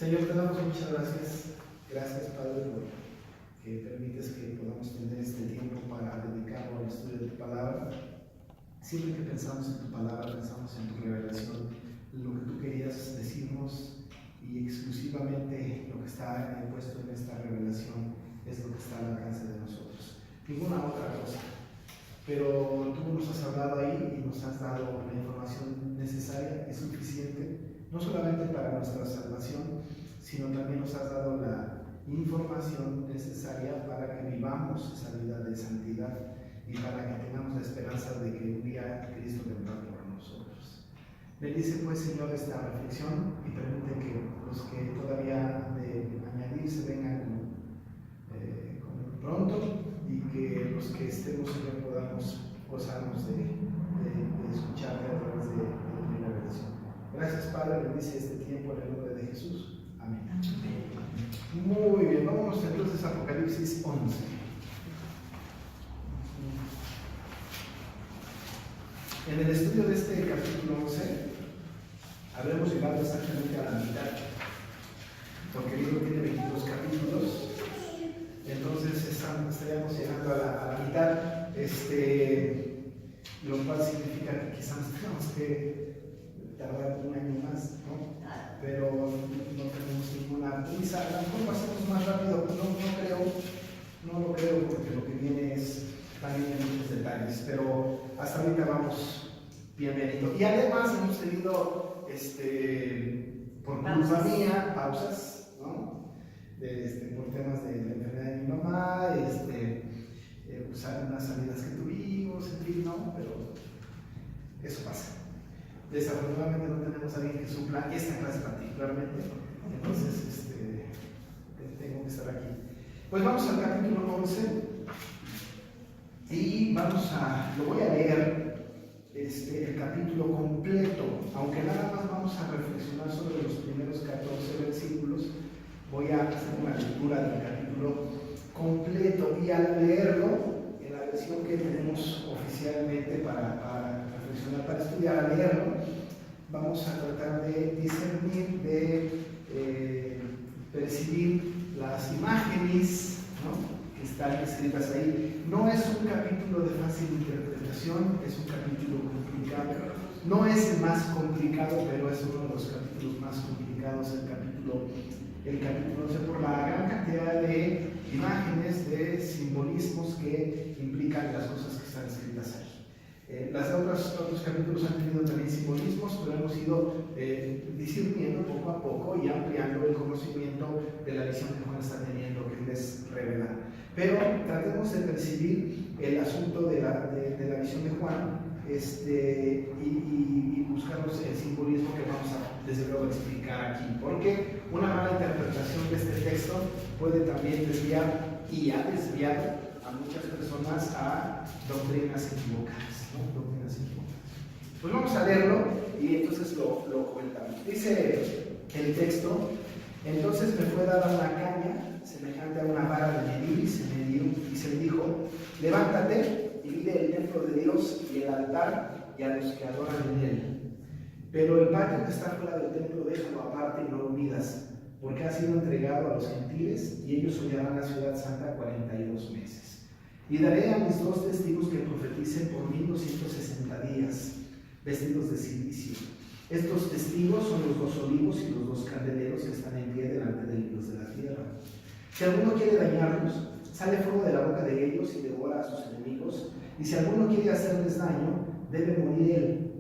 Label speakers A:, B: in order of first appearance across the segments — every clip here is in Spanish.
A: Señor, te damos muchas gracias. Gracias, Padre, por que permites que podamos tener este tiempo para dedicarlo al estudio de tu palabra. Siempre que pensamos en tu palabra, pensamos en tu revelación, lo que tú querías decirnos, y exclusivamente lo que está puesto en esta revelación es lo que está al alcance de nosotros. Ninguna otra cosa. Pero tú nos has hablado ahí y nos has dado la información necesaria y suficiente, no solamente para nuestra salvación, sino también nos has dado la información necesaria para que vivamos esa vida de santidad y para que tengamos la esperanza de que un día Cristo vendrá por nosotros. Bendice pues, Señor, esta reflexión y permite que los que todavía han de añadirse vengan con pronto, y que los que estemos, Señor, podamos gozarnos de escucharte a través de la revelación. Gracias, Padre, bendice este tiempo en el nombre de Jesús. Amén. Muy bien, vámonos entonces a Apocalipsis 11. En el estudio de este capítulo 11 habremos llegado exactamente a la mitad, porque el libro tiene 22 capítulos. Entonces estaríamos llegando a la mitad, lo cual significa que quizás tenemos que tardar un año más, ¿no? Pero no tenemos ninguna prisa. A lo mejor pasemos más rápido, no lo creo, porque lo que viene es también en muchos detalles, pero hasta ahorita vamos bienvenido. Y además hemos tenido, por culpa mía, pausas, ¿no? Por temas de la enfermedad de mi mamá, usar unas salidas que tuvimos, en fin, ¿no? Pero eso pasa. Desafortunadamente no tenemos a alguien que supla esta clase particularmente, entonces tengo que estar aquí. Pues vamos al capítulo 11 y lo voy a leer el capítulo completo, aunque nada más vamos a reflexionar sobre los primeros 14 versículos. Voy a hacer una lectura del capítulo completo, y al leerlo, en la versión que tenemos oficialmente para reflexionar, para estudiar, al leerlo, vamos a tratar de discernir, de percibir las imágenes, ¿no?, que están escritas ahí. No es un capítulo de fácil interpretación, es un capítulo complicado. No es el más complicado, pero es uno de los capítulos más complicados, el capítulo 11, por la gran cantidad de imágenes, de simbolismos que implican las cosas que están escritas ahí. Otros capítulos han tenido también simbolismos, pero hemos ido discerniendo poco a poco y ampliando el conocimiento de la visión que Juan está teniendo, que les revela. Pero tratemos de percibir el asunto de la visión de Juan, y buscar el simbolismo que vamos a, desde luego, explicar aquí, porque una mala interpretación de este texto puede también desviar, y ha desviado a muchas personas a doctrinas equivocadas, ¿no? Doctrinas equivocadas. Pues vamos a leerlo y entonces lo comentamos. Dice el texto: entonces me fue dada una caña semejante a una vara de medir, y se me dijo: levántate, divide el templo de Dios y el altar y a los que adoran en él. Pero el patio que está fuera del templo déjalo aparte y no lo midas, porque ha sido entregado a los gentiles, y ellos hollarán la ciudad santa 42 meses. Y daré a mis 2 testigos que profeticen por 1260 días, vestidos de silicio. Estos testigos son los 2 olivos y los 2 candeleros que están en pie delante del Dios de la tierra. Si alguno quiere dañarlos, sale fuego de la boca de ellos y devora a sus enemigos, y si alguno quiere hacerles daño, debe morir él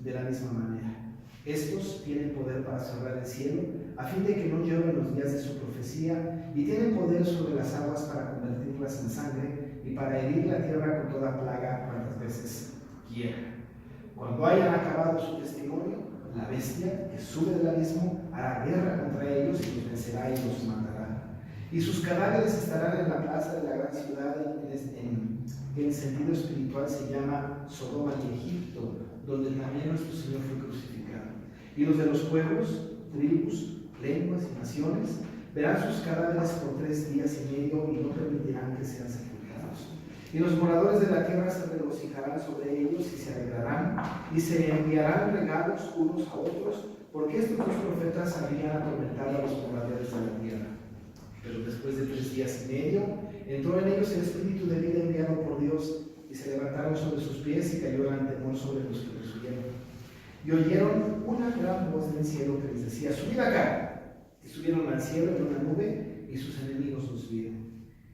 A: de la misma manera. Estos tienen poder para cerrar el cielo, a fin de que no lluevan los días de su profecía, y tienen poder sobre las aguas para convertirlas en sangre, y para herir la tierra con toda plaga cuantas veces quieran. Cuando hayan acabado su testimonio, la bestia que sube del abismo hará guerra contra ellos y los vencerá y los matará. Y sus cadáveres estarán en la plaza de la gran ciudad, que en sentido espiritual se llama Sodoma y Egipto, donde también nuestro Señor fue crucificado. Y los de los pueblos, tribus, lenguas y naciones verán sus cadáveres por 3 días y medio y no permitirán que sean sepultados. Y los moradores de la tierra se regocijarán sobre ellos y se alegrarán, y se enviarán regalos unos a otros, porque estos dos profetas habían atormentado a los moradores de la tierra. Pero después de 3 días y medio, entró en ellos el espíritu de vida enviado por Dios, y se levantaron sobre sus pies y cayó gran temor sobre los que los oyeron. Y oyeron una gran voz del cielo que les decía: subid acá. Y subieron al cielo en una nube, y sus enemigos los vieron.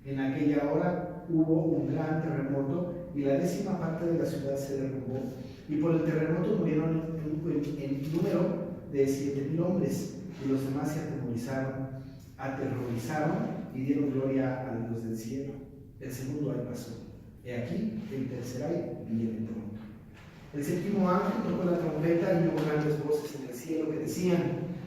A: En aquella hora hubo un gran terremoto, y la 10ª parte de la ciudad se derrumbó. Y por el terremoto murieron en número de 7,000 hombres, y los demás se aterrorizaron y dieron gloria al Dios del cielo. El segundo ay pasó. He aquí, el tercer ay viene pronto. El 7º ángel tocó la trompeta y hubo grandes voces en el cielo que decían: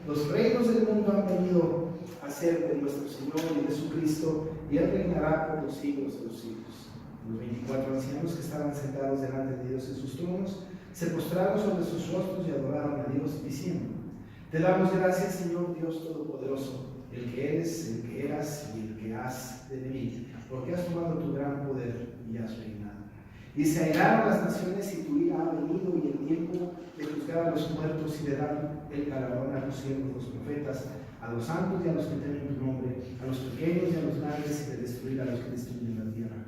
A: los reinos del mundo han venido a ser de nuestro Señor y de su Cristo, y Él reinará por los siglos de los siglos. Los 24 ancianos que estaban sentados delante de Dios en sus tronos se postraron sobre sus rostros y adoraron a Dios, diciendo: te damos gracias, Señor Dios Todopoderoso, el que eres, el que eras y el que has de venir, porque has tomado tu gran poder y has reinado. Y se airaron las naciones, y tu ira ha venido, y el tiempo de juzgar a los muertos y de dar el galardón a los siervos, los profetas, a los santos y a los que temen tu nombre, a los pequeños y a los grandes, y de destruir a los que destruyen la tierra.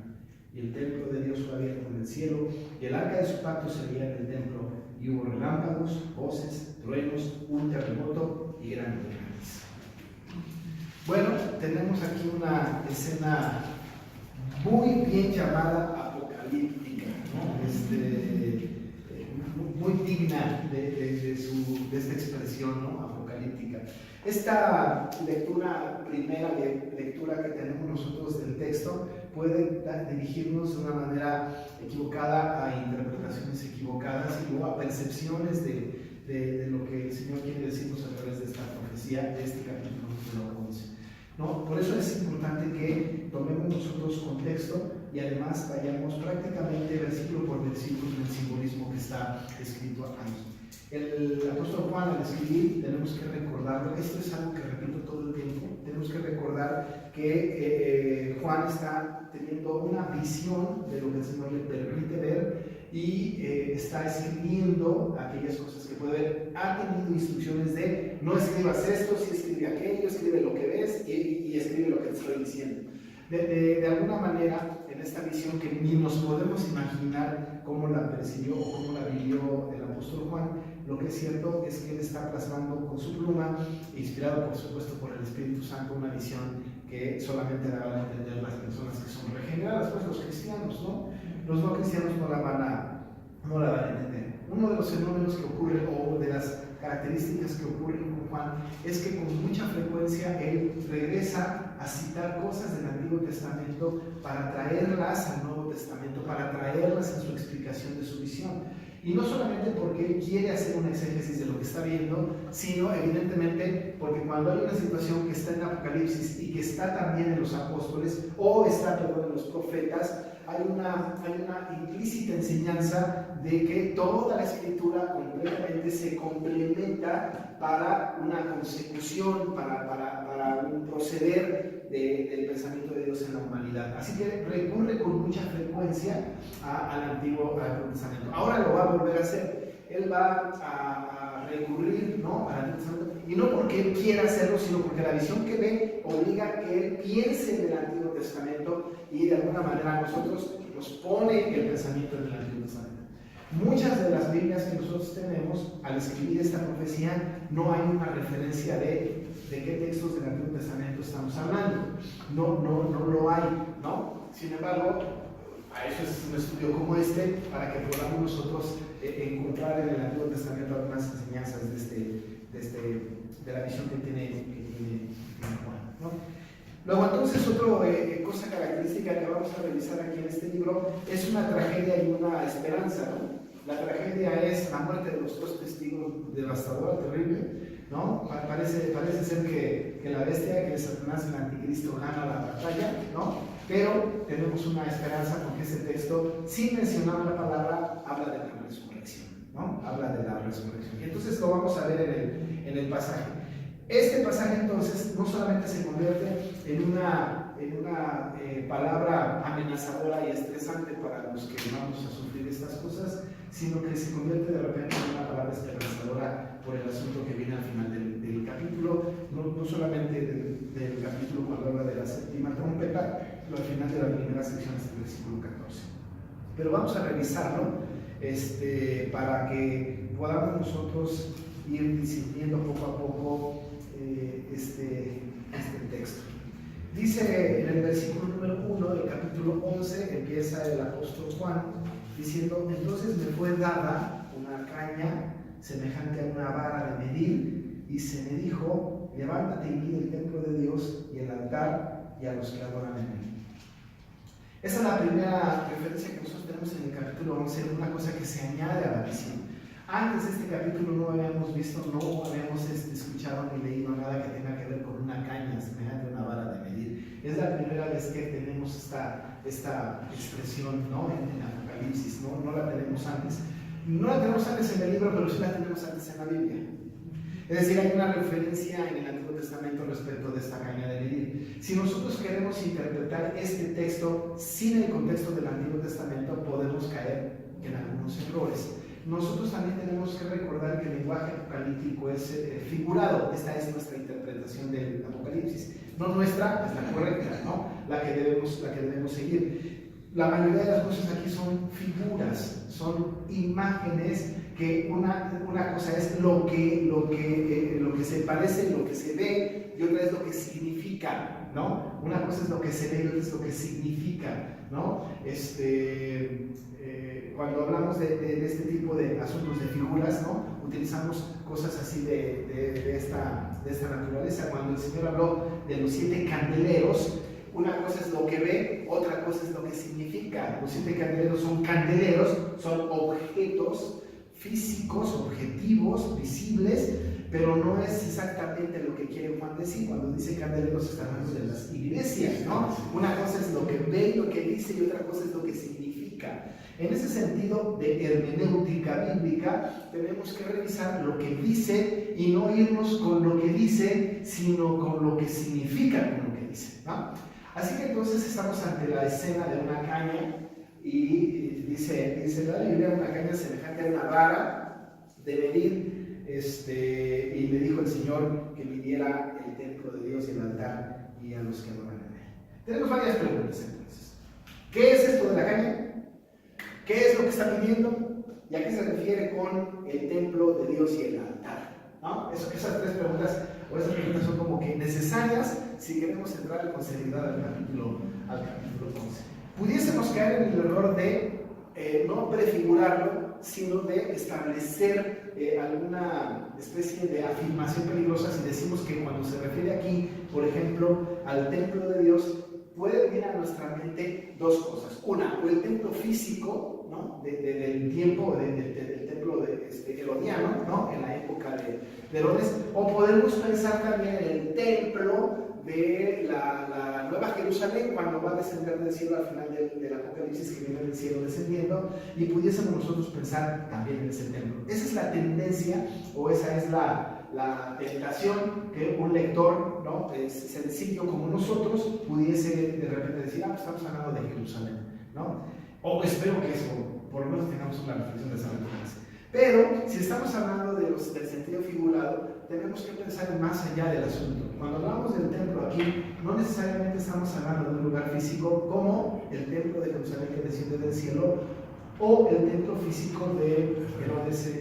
A: Y el templo de Dios fue abierto en el cielo, y el arca de su pacto se veía en el templo, y hubo relámpagos, voces, truenos, un terremoto y grandes lluvias. Bueno, tenemos aquí una escena muy bien llamada apocalíptica, ¿no? Muy digna de esta expresión, ¿no? Apocalíptica. Esta primera lectura que tenemos nosotros del texto, puede dirigirnos de una manera equivocada a interpretaciones equivocadas y luego a percepciones de lo que el Señor quiere decirnos a través de esta profecía, de este capítulo número 11. ¿No? Por eso es importante que tomemos nosotros contexto y además vayamos prácticamente versículo por versículo en el simbolismo que está escrito ahí. El apóstol Juan, al escribir, tenemos que recordarlo. Esto es algo que repito todo el tiempo. Tenemos que recordar que Juan está teniendo una visión de lo que el Señor le permite ver y está escribiendo aquellas cosas que puede ver. Ha tenido instrucciones de: no escribas esto, si escribe aquello, escribe lo que ves y escribe lo que te estoy diciendo. De alguna manera, en esta visión que ni nos podemos imaginar cómo la percibió o cómo la vivió el apóstol Juan, lo que es cierto es que él está plasmando con su pluma, inspirado por supuesto por el Espíritu Santo, una visión que solamente la van a entender las personas que son regeneradas, pues los cristianos, ¿no? Los no cristianos no la van a entender. Uno de los fenómenos que ocurre, o de las características que ocurren con Juan, es que con mucha frecuencia él regresa a citar cosas del Antiguo Testamento para traerlas al Nuevo Testamento, para traerlas en su explicación de su visión. Y no solamente porque él quiere hacer una exégesis de lo que está viendo, sino evidentemente porque cuando hay una situación que está en Apocalipsis y que está también en los apóstoles, o está, perdón, en los profetas, hay una implícita enseñanza de que toda la escritura completamente se complementa para una consecución, para un proceder del pensamiento de Dios en la humanidad. Así que recurre con mucha frecuencia al Antiguo Testamento. Ahora lo va a volver a hacer. Él va a recurrir, ¿no?, al Antiguo Testamento, y no porque él quiera hacerlo, sino porque la visión que ve obliga a que él piense en el Antiguo Testamento y de alguna manera a nosotros nos pone el pensamiento en el Antiguo Testamento. Muchas de las Biblias que nosotros tenemos, al escribir esta profecía, no hay una referencia de qué textos del Antiguo Testamento estamos hablando. No lo hay, ¿no? Sin embargo, a eso es un estudio como este, para que podamos nosotros encontrar en el Antiguo Testamento algunas enseñanzas de la visión que tiene Juan, ¿no? Luego, entonces, otra cosa característica que vamos a revisar aquí en este libro es una tragedia y una esperanza, ¿no? La tragedia es la muerte de los 2 testigos, devastadora, terrible, ¿no? Parece ser que la bestia, que es Satanás, el anticristo, gana la batalla, ¿no? Pero tenemos una esperanza porque ese texto, sin mencionar la palabra, habla de la resurrección, ¿no? Habla de la resurrección. Y entonces lo vamos a ver en el pasaje. Este pasaje entonces no solamente se convierte en una palabra amenazadora y estresante para los que vamos a sufrir estas cosas, sino que se convierte de repente en una palabra esperanzadora por el asunto que viene al final del capítulo, no solamente del capítulo cuando habla de la séptima trompeta, pero al final de la primera sección hasta el versículo 14. Pero vamos a revisarlo para que podamos nosotros ir discerniendo poco a poco este texto. Dice en el versículo número 1 del capítulo 11, empieza el apóstol Juan diciendo: entonces me fue dada una caña semejante a una vara de medir, y se me dijo: levántate y mide el templo de Dios y el altar y a los que adoran en él. Esa es la primera referencia que nosotros tenemos en el capítulo 11, una cosa que se añade a la visión. Antes de este capítulo no habíamos visto, no habíamos escuchado ni leído nada que tenga que ver con una caña semejante a una vara de medir. Es la primera vez que tenemos esta expresión, ¿no? en Apocalipsis, no la tenemos antes. No la tenemos antes en el libro, pero sí la tenemos antes en la Biblia. Es decir, hay una referencia en el Antiguo Testamento respecto de esta caña de medir. Si nosotros queremos interpretar este texto sin el contexto del Antiguo Testamento, podemos caer en algunos errores. Nosotros también tenemos que recordar que el lenguaje apocalíptico es figurado. Esta es nuestra interpretación del Apocalipsis. No nuestra, es la correcta, ¿no? La que debemos seguir. La mayoría de las cosas aquí son figuras, son imágenes que una cosa es lo que se parece, lo que se ve, y otra es lo que significa, ¿no? Una cosa es lo que se ve y otra es lo que significa, ¿no? Cuando hablamos de este tipo de asuntos de figuras, ¿no? Utilizamos cosas así de esta naturaleza. Cuando el Señor habló de los 7 candeleros, una cosa es lo que ve, otra cosa es lo que significa. Los 7 candeleros son son objetos físicos, objetivos, visibles, pero no es exactamente lo que quiere Juan decir. Cuando dice candeleros está hablando de las iglesias, ¿no? Una cosa es lo que ve y lo que dice, y otra cosa es lo que significa. En ese sentido de hermenéutica bíblica, tenemos que revisar lo que dice y no irnos con lo que dice, sino con lo que significa con lo que dice, ¿no? Así que entonces estamos ante la escena de una caña, y dice la Biblia, una caña semejante a una vara de medir, y le dijo el Señor que midiera el templo de Dios y el altar y a los que adoran en él. Tenemos varias preguntas entonces. ¿Qué es esto de la caña? ¿Qué es lo que está pidiendo? ¿Y a qué se refiere con el templo de Dios y el altar? ¿No? Esas tres preguntas, o esas preguntas son como que necesarias si queremos entrar con seriedad al capítulo 11. Pudiésemos caer en el error de no prefigurarlo, sino de establecer alguna especie de afirmación peligrosa si decimos que cuando se refiere aquí, por ejemplo, al templo de Dios, puede venir a nuestra mente dos cosas. Una, o el templo físico, ¿no? del tiempo, del templo herodiano, ¿no? En la época de Herodes, o podemos pensar también en el templo de la Nueva Jerusalén, cuando va a descender del cielo al final del Apocalipsis, que viene del cielo descendiendo, y pudiésemos nosotros pensar también en ese templo. Esa es la tendencia, o esa es la tentación que un lector, ¿no? Sencillo como nosotros pudiese de repente decir: pues estamos hablando de Jerusalén, ¿no? O espero que eso, por lo menos tengamos una reflexión de esa naturaleza. Pero si estamos hablando del sentido figurado, tenemos que pensar más allá del asunto. Cuando hablamos del templo aquí, no necesariamente estamos hablando de un lugar físico como el templo de Jerusalén que desciende del cielo, o el templo físico de Herodes,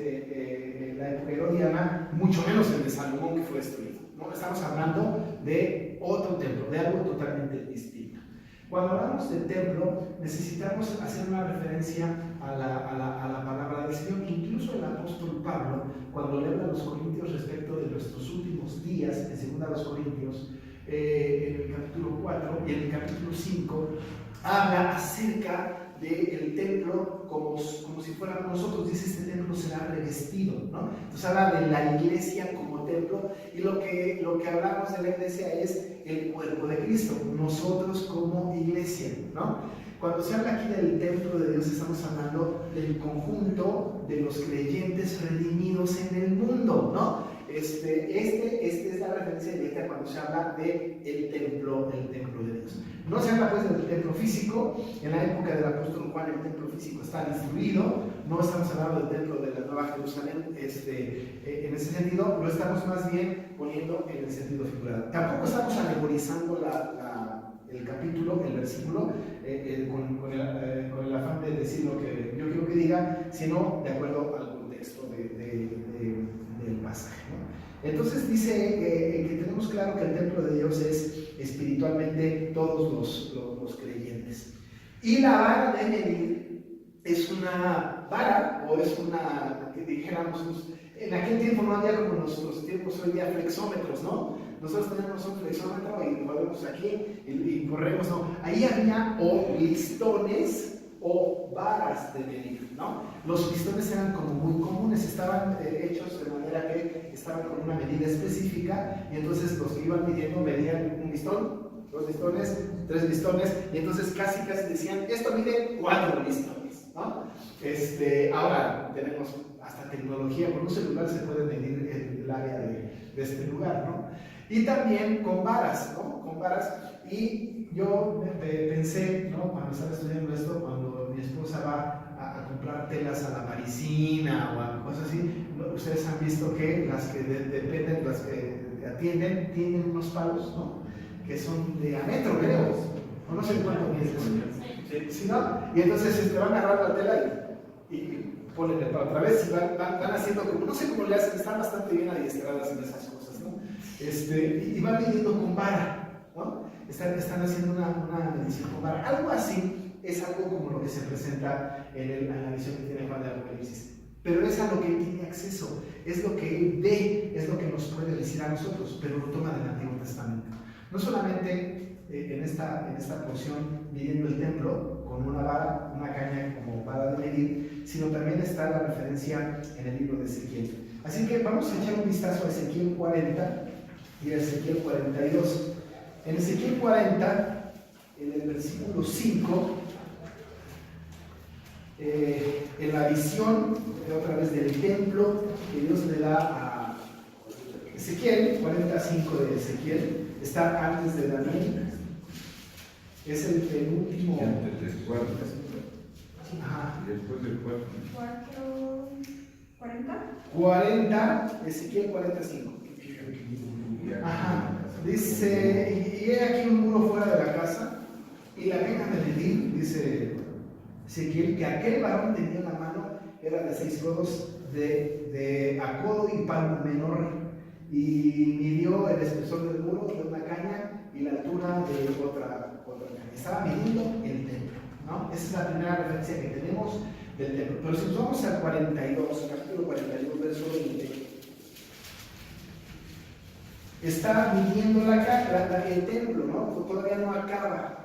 A: la época herodiana, mucho menos el de Salomón, que fue destruido. No estamos hablando de otro templo, de algo totalmente distinto. Cuando hablamos del templo, necesitamos hacer una referencia a la palabra del Señor. Incluso el apóstol Pablo, cuando le habla a los corintios respecto de nuestros últimos días, en 2 Corintios, en el capítulo 4 y en el capítulo 5, habla acerca del templo como si fuéramos nosotros. Dice: este templo será revestido, ¿no? Entonces habla de la iglesia como templo, y lo que hablamos de la iglesia es el cuerpo de Cristo, nosotros como iglesia, ¿no? Cuando se habla aquí del templo de Dios, estamos hablando del conjunto de los creyentes redimidos en el mundo, ¿no? es la referencia directa cuando se habla del templo de Dios. No se habla pues del templo físico. En la época del apóstol Juan el templo físico está destruido. No estamos hablando del templo de la Nueva Jerusalén en ese sentido, lo estamos más bien poniendo en el sentido figurado. Tampoco estamos alegorizando el capítulo, el versículo, con el afán de decir lo que yo quiero que diga, sino de acuerdo al contexto del pasaje, ¿no? Entonces dice que tenemos claro que el templo de Dios es espiritualmente todos los creyentes. Y la vara de medir es una vara, o es una, que dijéramos, en aquel tiempo no había como nuestros tiempos hoy día flexómetros, ¿no? Nosotros tenemos un flexómetro y lo vemos aquí y corremos, ¿no? Ahí había o listones o varas de medir, ¿no? Los listones eran como muy comunes, estaban hechos de manera que estaban con una medida específica, y entonces los que iban midiendo medían un listón, 2 listones, 3 listones, y entonces casi decían, esto mide 4 listones, ¿no? Ahora tenemos hasta tecnología, con un celular se puede medir el área de este lugar, ¿no? Y también con varas, ¿no? Con varas. Y yo pensé, ¿no? Cuando estaba estudiando esto, cuando mi esposa va a comprar telas a la parisina o a cosas así, ustedes han visto que las que dependen, las que atienden, tienen unos palos, ¿no? Que son de a metro, creo, o no sé cuánto mide. ¿Sí, no? Y entonces van a agarrar la tela y ponen el palo otra vez y van haciendo como, no sé cómo le hacen, están bastante bien adiestradas en esas cosas, ¿no? Y van midiendo con vara, ¿no? Están haciendo una medición con vara. Algo así es algo como lo que se presenta en la visión que tiene Juan de Apocalipsis. Pero es a lo que él tiene acceso, es lo que él ve, es lo que nos puede decir a nosotros, pero lo toma del Antiguo Testamento. No solamente en esta porción midiendo el templo con una vara, una caña como vara de medir, sino también está la referencia en el libro de Ezequiel. Así que vamos a echar un vistazo a Ezequiel 40 y a Ezequiel 42. En Ezequiel 40, en el versículo 5, en la visión otra vez del templo que Dios le da a Ezequiel, 45 de Ezequiel, está antes de Daniel, es el penúltimo.
B: Antes del 4.
A: Ajá.
B: Después del 4.
A: 40, Ezequiel 45. Ajá. Dice, y he aquí un muro fuera de la casa, y la caña de medir, dice Ezequiel, que aquel varón tenía en la mano, era de 6 codos de a codo y palmo menor, y midió el espesor del muro de una caña y la altura de otra caña. Estaba midiendo el templo, ¿no? Esa es la primera referencia que tenemos del templo. Pero si nos vamos al 42, capítulo 42, verso 20, está midiendo el templo, ¿no? Todavía no acaba.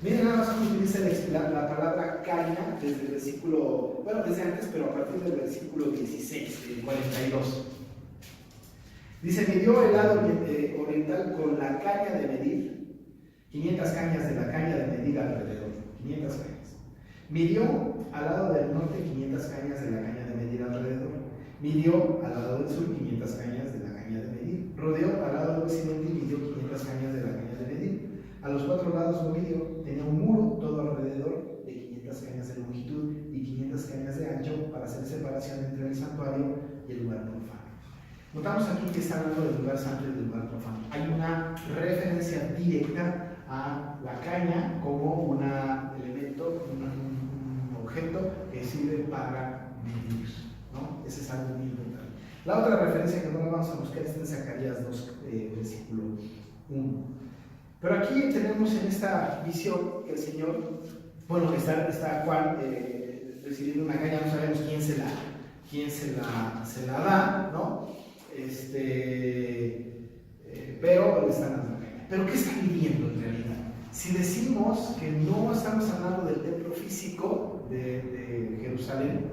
A: Miren nada más cómo utiliza la palabra caña desde el versículo, bueno, desde antes, pero a partir del versículo 16, el 42. Dice, midió el lado oriental con la caña de medir, 500 cañas de la caña de medir alrededor, 500 cañas. Midió al lado del norte 500 cañas de la caña de medir alrededor. Midió al lado del sur 500 cañas de la caña de medir. Rodeó al lado del occidente y midió 500 cañas de la caña de medir. A los 4 lados lo midió. Tenía un muro todo alrededor de 500 cañas de longitud y 500 cañas de ancho para hacer separación entre el santuario y el lugar profano. Notamos aquí que está hablando del lugar santo y del lugar profano. Hay una referencia directa a la caña como un elemento, un objeto que sirve para medir, ¿no? Ese es algo muy importante. La otra referencia que no la vamos a buscar está en Zacarías 2, versículo 1. Pero aquí tenemos en esta visión que el Señor, bueno, está Juan recibiendo una caña, no sabemos quién se la da, ¿no? Pero le están dando la caña. ¿Pero qué está viviendo en realidad? Si decimos que no estamos hablando del templo físico de Jerusalén,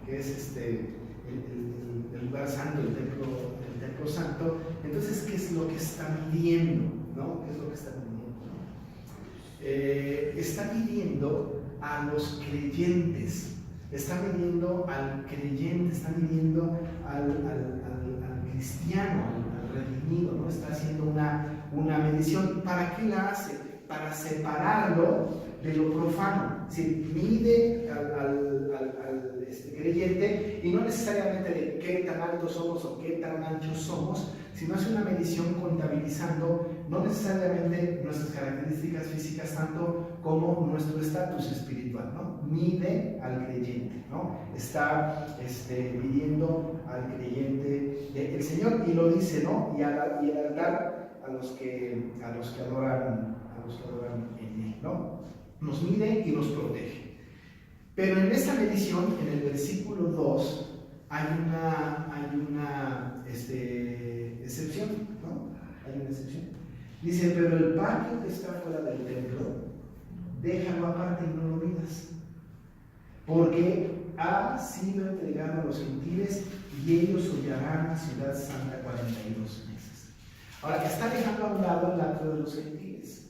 A: que es el lugar santo, el templo santo, entonces, ¿qué es lo que está midiendo? ¿No? ¿Qué es lo que está midiendo? Está midiendo a los creyentes. está midiendo al creyente, está midiendo al cristiano, al redimido, ¿no? Está haciendo una medición. ¿Para qué la hace? Para separarlo de lo profano. Es decir, mide al creyente, y no necesariamente de qué tan altos somos o qué tan anchos somos, sino hace una medición contabilizando no necesariamente nuestras características físicas tanto como nuestro estatus espiritual, ¿no? Mide al creyente, ¿no? Está midiendo al creyente el Señor, y lo dice, ¿no? Y al altar a los que adoran en él, ¿no? Nos mide y nos protege. Pero en esta medición, en el versículo 2, hay una excepción, ¿no? Hay una excepción. Dice, pero el patio que está fuera del templo, déjalo aparte y no lo midas, porque ha sido entregado a los gentiles y ellos hollarán la ciudad santa 42 meses. Ahora, está dejando a un lado el atrio de los gentiles.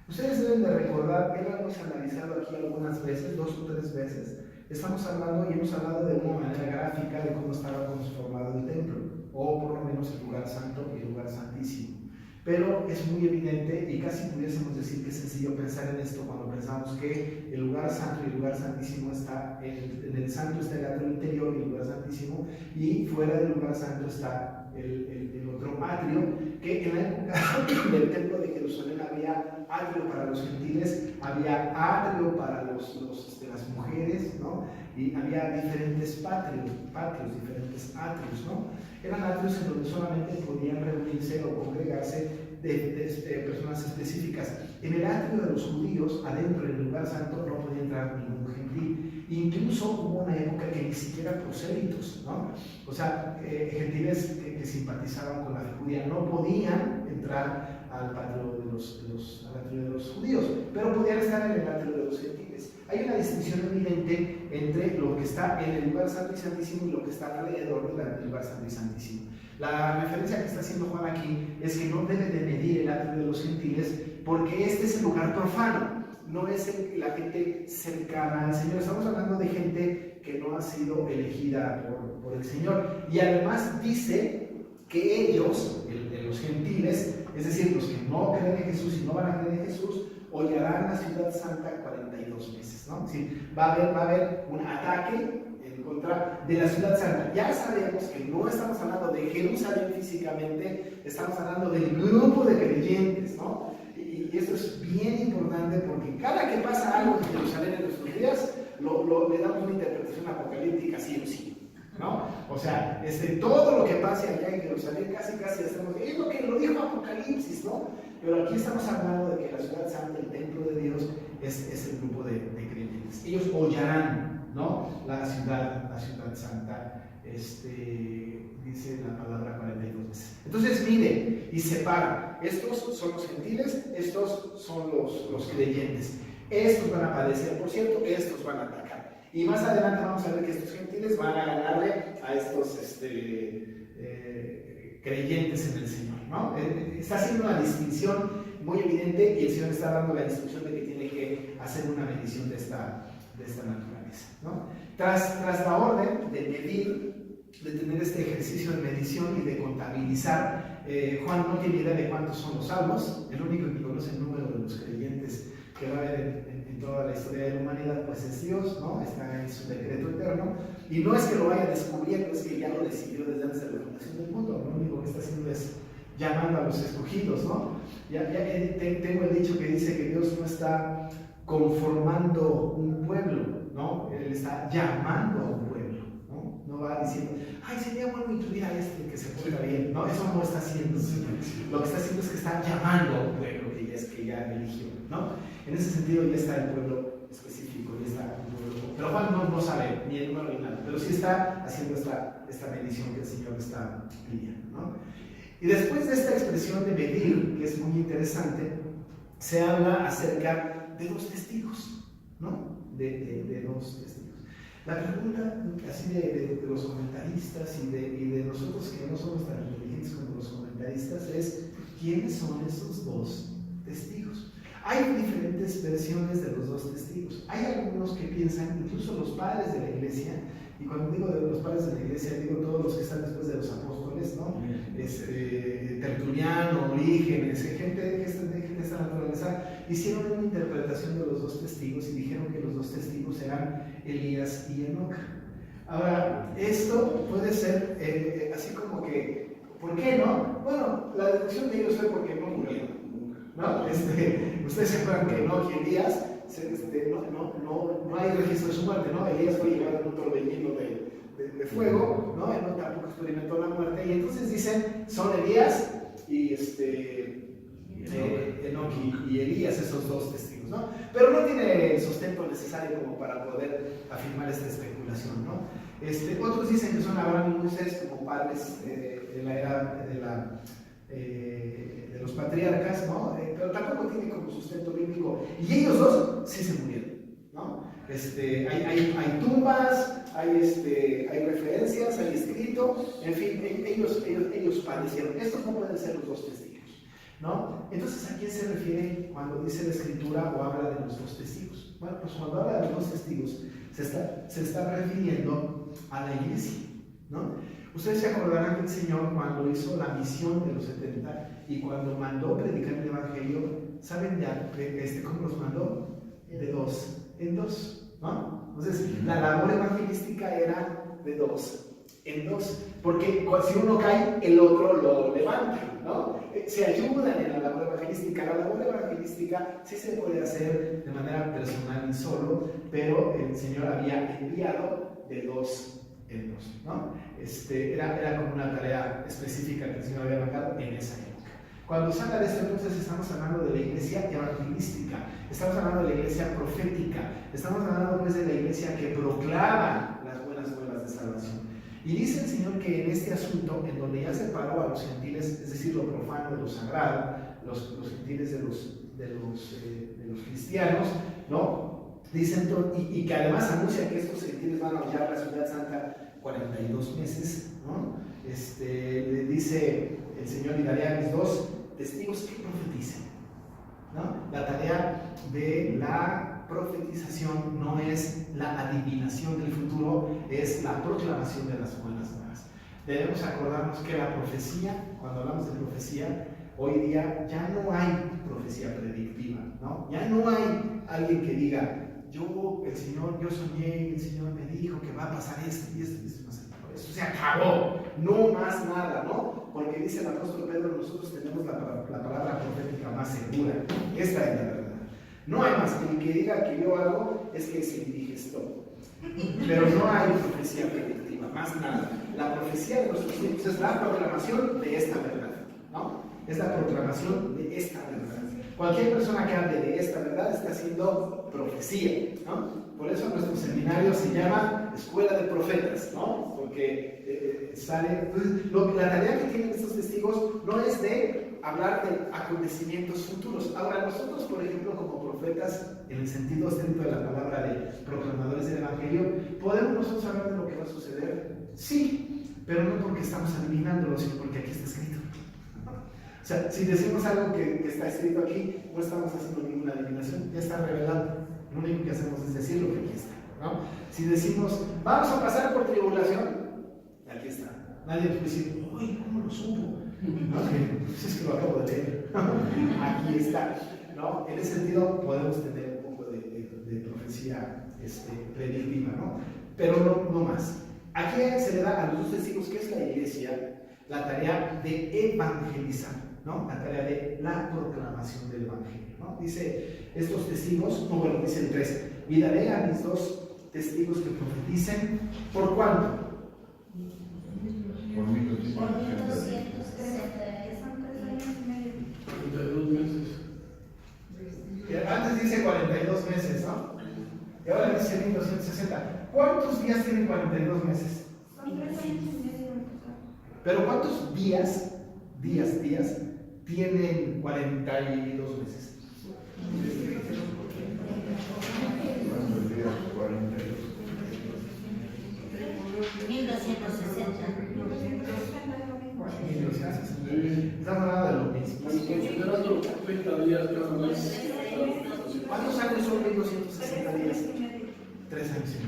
A: Ustedes deben de recordar que lo hemos analizado aquí algunas veces, 2 o 3 veces. Estamos hablando y hemos hablado de una manera gráfica de cómo estaba transformado el templo, o por lo menos el lugar santo y el lugar santísimo. Pero es muy evidente, y casi pudiésemos decir que es sencillo pensar en esto cuando pensamos que el lugar santo y el lugar santísimo está, en el santo está el atrio interior y el lugar santísimo, y fuera del lugar santo está el otro atrio, que en la época del templo de Jerusalén había atrio para los gentiles, había atrio para las mujeres, ¿no? Y había diferentes patios, diferentes atrios, ¿no? Eran atrios en donde solamente podían reunirse o congregarse de personas específicas. En el atrio de los judíos, adentro del lugar santo, no podía entrar ningún gentil. Incluso hubo una época que ni siquiera prosélitos, ¿no? O sea, gentiles que simpatizaban con la fe judía no podían entrar al atrio de los judíos, pero podían estar en el atrio de los gentiles. Hay una distinción evidente entre lo que está en el lugar santo y santísimo y lo que está alrededor del lugar santo y santísimo. La referencia que está haciendo Juan aquí es que no debe de medir el atrio de los gentiles, porque este es el lugar profano, no es la gente cercana al Señor. Estamos hablando de gente que no ha sido elegida por el Señor. Y además dice que ellos, los gentiles, es decir, los que no creen en Jesús y no van a creer en Jesús, hollarán la ciudad santa 42 meses, ¿no? Es decir, va a haber un ataque en contra de la ciudad santa. Ya sabemos que no estamos hablando de Jerusalén físicamente, estamos hablando del grupo de creyentes, ¿no? Y esto es bien importante, porque cada que pasa algo en Jerusalén en nuestros días, le damos una interpretación apocalíptica sí o sí, ¿no? O sea, todo lo que pase allá en Jerusalén, casi estamos, es lo que lo dijo Apocalipsis, ¿no? Pero aquí estamos hablando de que la ciudad santa, el templo de Dios, es el grupo de creyentes. Ellos hollarán, ¿no? La ciudad santa, dice la palabra 42 veces. Entonces mide y separa. Estos son los gentiles, estos son los creyentes. Estos van a padecer, por cierto, estos van a atacar. Y más adelante vamos a ver que estos gentiles van a ganarle a estos creyentes en el Señor, ¿no? Está haciendo una distinción muy evidente, y el Señor está dando la instrucción de que tiene que hacer una medición de esta naturaleza, ¿no? Tras la orden de medir, de tener este ejercicio de medición y de contabilizar, Juan no tiene idea de cuántos son los salvos. El único que conoce el número de los creyentes que va a haber en toda la historia de la humanidad, pues es Dios, ¿no? Está en su decreto eterno, y no es que lo vaya descubriendo, es que ya lo decidió desde antes de la fundación del mundo. Lo único que está haciendo es llamando a los escogidos, ¿no? Tengo el dicho que dice que Dios no está conformando un pueblo, ¿no? Él está llamando a un pueblo, ¿no? No va diciendo, ay, sería bueno incluir a que se porta bien, ¿no? Eso no está haciendo. Lo que está haciendo es que está llamando a un pueblo que ya eligió, ¿no? En ese sentido ya está el pueblo específico, ya está el pueblo. Pero Juan no sabe ni el número ni nada, pero sí está haciendo esta medición que el Señor está pidiendo, ¿no? Y después de esta expresión de medir, que es muy interesante, se habla acerca de 2 testigos, ¿no? De 2 testigos. La pregunta así de los comentaristas y de nosotros que no somos tan inteligentes como los comentaristas es, ¿quiénes son esos 2 testigos? Hay diferentes versiones de los dos testigos. Hay algunos que piensan, incluso los padres de la iglesia, y cuando digo de los padres de la iglesia, digo todos los que están después de los apóstoles, ¿no? Tertuliano, Orígenes, gente de esta naturaleza, hicieron una interpretación de los dos testigos y dijeron que los dos testigos eran Elías y Enoc. Ahora, esto puede ser así como que, ¿por qué no? Bueno, la deducción de ellos fue porque no murieron, ¿no? Ustedes se acuerdan que Enoc y Elías, no hay registro de su muerte, ¿no? Elías fue llevado en un torbellino de fuego, ¿no? Enoc tampoco experimentó la muerte, y entonces dicen, son Elías y Enoc y Elías, esos dos testigos, ¿no? Pero no tiene el sustento necesario como para poder afirmar esta especulación, ¿no? Otros dicen que son Abraham y Moisés como padres de la era de los patriarcas, ¿no? Pero tampoco tiene como sustento bíblico. Y ellos dos sí se murieron, ¿no? Hay tumbas, hay referencias, hay escrito, en fin, ellos padecieron. Estos no pueden ser los dos testigos, ¿no? Entonces, ¿a quién se refiere cuando dice la escritura o habla de los dos testigos? Bueno, pues cuando habla de los dos testigos se está refiriendo a la iglesia, ¿no? Ustedes se acordarán del Señor cuando hizo la misión de los 70 y cuando mandó predicar el Evangelio, ¿saben cómo los mandó? De dos en dos, ¿no? Entonces, la labor evangelística era de dos en dos, porque si uno cae, el otro lo levanta, ¿no? Se ayudan en la labor evangelística. La labor evangelística sí se puede hacer de manera personal y solo, pero el Señor había enviado de dos en dos, ¿no? Era como una tarea específica que el Señor había mandado en esa época. Cuando se habla de esto, entonces estamos hablando de la iglesia evangelística, estamos hablando de la iglesia profética, estamos hablando pues de la iglesia que proclama las buenas nuevas de salvación. Y dice el Señor que en este asunto, en donde ya separó a los gentiles, es decir, lo profano de lo sagrado, los gentiles de los cristianos, ¿no? Dicen, y que además anuncia que estos gentiles van a hollar la ciudad santa 42 meses, ¿no? Le dice el Señor, y daré a mis dos testigos que profeticen, ¿no? La tarea de la profetización no es la adivinación del futuro, es la proclamación de las buenas nuevas. Debemos acordarnos que la profecía, cuando hablamos de profecía, hoy día ya no hay profecía predictiva, ¿no? Ya no hay alguien que diga, yo soñé, el Señor me dijo que va a pasar esto y esto y esto. Eso se acabó, no más nada, ¿no? Porque dice el apóstol Pedro, nosotros tenemos la palabra profética más segura. Esta es la verdad. No hay más. El que diga que yo hago es que se indigestó. Pero no hay profecía predictiva, más nada. La profecía de nuestros tiempos es la proclamación de esta verdad, ¿no? Es la proclamación de esta verdad. Cualquier persona que hable de esta verdad está haciendo profecía, ¿no? Por eso nuestro seminario se llama Escuela de Profetas, ¿no? Porque la tarea que tienen estos testigos no es de hablar de acontecimientos futuros. Ahora, nosotros, por ejemplo, como profetas, en el sentido estricto de la palabra de proclamadores del Evangelio, ¿podemos nosotros hablar de lo que va a suceder? Sí, pero no porque estamos adivinándolo, sino porque aquí está escrito. O sea, si decimos algo que está escrito aquí, no estamos haciendo ninguna adivinación, ya está revelado. Lo único que hacemos es decir lo que aquí está, ¿no? Si decimos, vamos a pasar por tribulación, aquí está. Nadie puede decir, uy, ¿cómo lo supo? No, pues es que lo acabo de leer. Aquí está, ¿no? En ese sentido podemos tener un poco de profecía predictiva, ¿no? Pero no más. Aquí se le da a los dos testigos, que es la iglesia, la tarea de evangelizar, ¿no? La tarea de la proclamación del evangelio, ¿no? Dice estos testigos, dice el 3, y daré a mis dos testigos que profeticen, ¿por cuánto?
B: Por 1260.
C: Son 3 años y medio.
B: 42 meses.
A: Antes dice 42 meses, ¿no? Y ahora dice 1260. ¿Cuántos días tienen 42 meses?
C: Son 3 años y medio.
A: Pero ¿cuántos días tienen 42 meses?
B: ¿Cuántos días? 42.
D: 1260.
A: Sí, 1260. Estamos hablando de lo mismo.
B: Considerando los 30 días cada mes.
A: ¿Cuántos años son 1260 días? 3 años y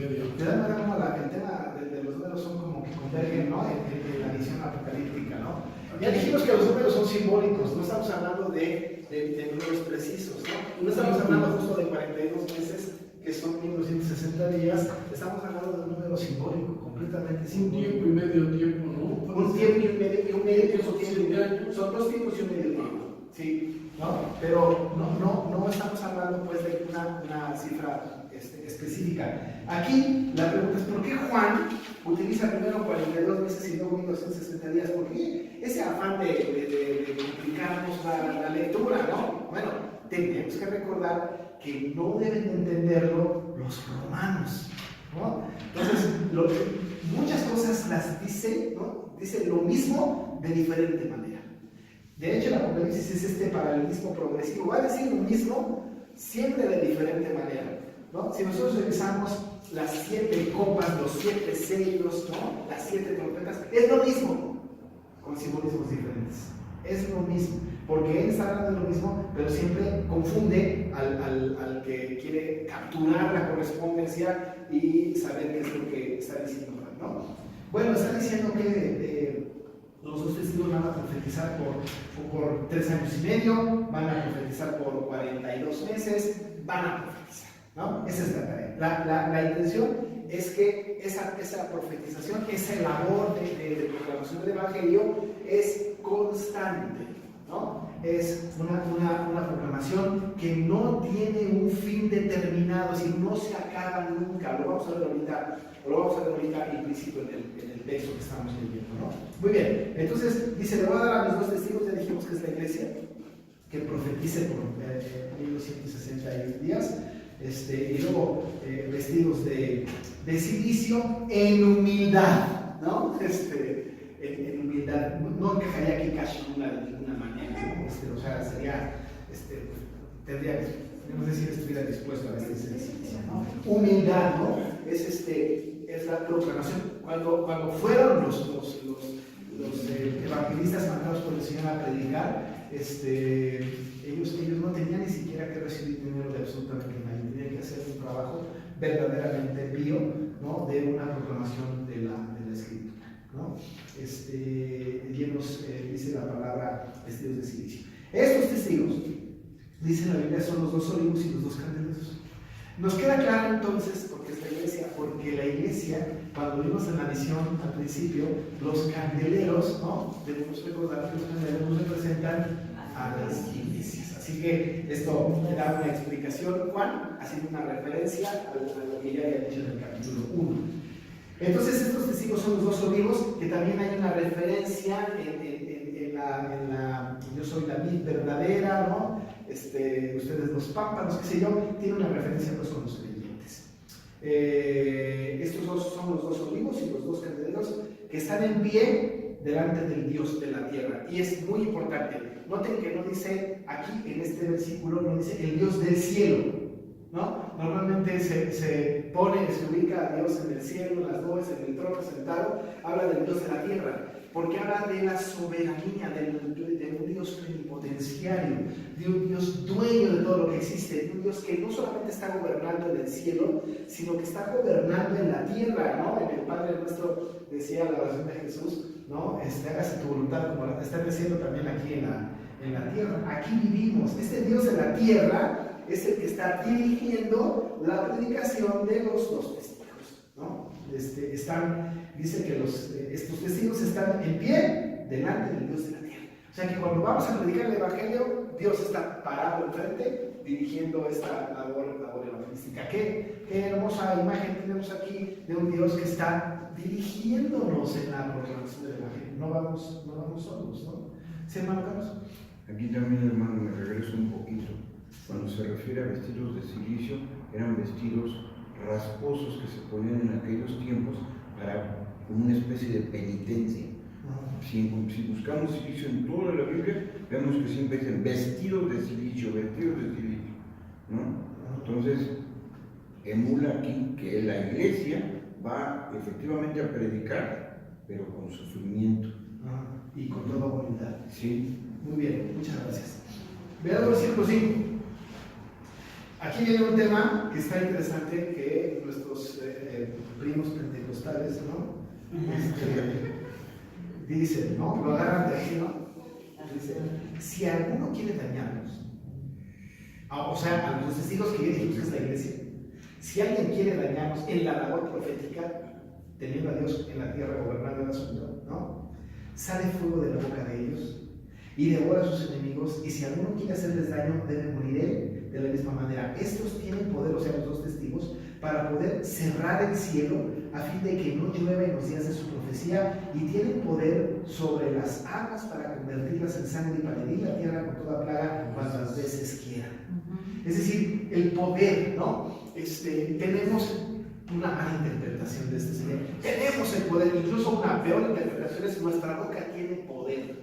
A: medio.
B: 3,5.
A: Te dan cuenta como el tema de los números son como que convergen, ¿no? En la visión apocalíptica, ¿no? Ya dijimos que los números son simbólicos, no estamos hablando de números precisos, ¿no? No estamos hablando justo de 42 meses, que son 1260 días, estamos hablando de un número simbólico, completamente
B: Un
A: simbólico.
B: tiempo y medio tiempo, ¿no?
A: Un tiempo y un medio tiempo,
B: Son 7 años.
A: son 2 tiempos y un medio tiempo, ¿sí? ¿No? Pero no estamos hablando pues de una cifra específica. Aquí la pregunta es ¿por qué Juan utiliza primero 42 meses y luego 1260 días? ¿Por qué ese afán de complicarnos la lectura, ¿no? Bueno, tenemos que recordar que no deben de entenderlo los romanos, ¿no? Entonces, muchas cosas las dice, ¿no? Dice lo mismo de diferente manera. De hecho, el Apocalipsis es este paralelismo progresivo. Va a decir lo mismo siempre de diferente manera, ¿no? Si nosotros revisamos las 7 copas, los 7 sellos, ¿no? Las 7 trompetas, es lo mismo, con simbolismos diferentes. Es lo mismo, porque él está hablando de lo mismo, pero siempre confunde al que quiere capturar la correspondencia y saber qué es lo que está diciendo, ¿no? Bueno, está diciendo que los dos testigos van a profetizar por 3 años y medio, van a profetizar por 42 meses, van a profetizar, ¿no? Esa es la tarea. La intención es que esa profetización, esa labor de proclamación del Evangelio es constante, ¿no? Es una proclamación que no tiene un fin determinado, es decir, no se acaba nunca. Lo vamos a ver ahorita implícito en el texto que estamos leyendo, ¿no? Muy bien, entonces dice, le voy a dar a mis 2 testigos, ya dijimos que es la iglesia, que profetice por 1260 días, y luego vestidos de silicio en humildad, ¿no? En humildad, no encajaría aquí casi de ninguna manera, ¿no? O sea, sería, tendría que, no sé si estuviera dispuesto a vestirse de silicio, ¿no? Humildad, ¿no? Es la proclamación. Cuando fueron los evangelistas mandados por el Señor a predicar, ellos no tenían ni siquiera que recibir dinero de absolutamente nadie, tenían que hacer un trabajo verdaderamente pío, ¿no? De una proclamación de la Escritura, ¿no? Llenos, dice la palabra, vestidos de silicio. Estos testigos, dice la Biblia, son los 2 olivos y los 2 candeleros. Nos queda claro entonces, porque la iglesia, cuando vimos en la visión al principio, los candeleros, ¿no? Debemos recordar que los candeleros representan a las iglesias. Así que esto da una explicación, Juan, haciendo una referencia a lo que ya había dicho en el capítulo 1. Entonces estos testigos son los 2 olivos, que también hay una referencia en la yo soy la vid verdadera, ¿no? Ustedes los pámpanos, qué sé yo, tiene una referencia pues con los creyentes. Estos 2 son los 2 olivos y los 2 candeleros que están en pie delante del Dios de la tierra. Y es muy importante, noten que no dice aquí en este versículo, no dice el Dios del cielo, ¿no? Normalmente se ubica a Dios en el cielo, en las nubes, en el trono sentado, habla del Dios de la tierra, porque habla de la soberanía, de un Dios plenipotenciario, de un Dios dueño de todo lo que existe, de un Dios que no solamente está gobernando en el cielo, sino que está gobernando en la tierra, ¿no? En el Padre Nuestro decía la oración de Jesús, ¿no? Hágase tu voluntad como está en el cielo, también aquí en la tierra. Aquí vivimos. Este Dios de la tierra es el que está dirigiendo la predicación de los 2 testigos, ¿no? Dice que estos testigos están en pie delante del Dios de la tierra. O sea que cuando vamos a predicar el Evangelio, Dios está parado enfrente, dirigiendo esta labor evangelística. Qué hermosa imagen tenemos aquí de un Dios que está dirigiéndonos en la proclamación del Evangelio. No vamos solos, ¿no? ¿Sí, hermano Carlos?
B: Aquí también, hermano, me regreso un poquito. Cuando se refiere a vestidos de silicio, eran vestidos rasposos que se ponían en aquellos tiempos para una especie de penitencia. Si buscamos silicio en toda la Biblia, vemos que siempre dicen vestidos de silicio, ¿no? Entonces, emula aquí que la iglesia va efectivamente a predicar, pero con sufrimiento,
A: y con toda humildad.
B: Sí.
A: Muy bien, muchas gracias. Veamos el versículo 5. Aquí viene un tema que está interesante, que nuestros primos pentecostales, ¿no? Dicen, ¿no? Lo agarran de ahí, ¿no? Dicen, si alguno quiere dañarnos, o sea, a los testigos que vienen que es la iglesia, si alguien quiere dañarnos en la labor profética, teniendo a Dios en la tierra gobernando el asunto, ¿no? Sale fuego de la boca de ellos y devora a sus enemigos, y si alguno quiere hacerles daño, debe morir él de la misma manera. Estos tienen poder, o sea, los dos testigos, para poder cerrar el cielo a fin de que no llueva en los días de su profecía, y tienen poder sobre las aguas para convertirlas en sangre y para herir la tierra con toda plaga cuantas veces quieran. Es decir, el poder, ¿no? Tenemos una mala interpretación de este Señor. Tenemos el poder, incluso una peor interpretación es nuestra boca tiene poder,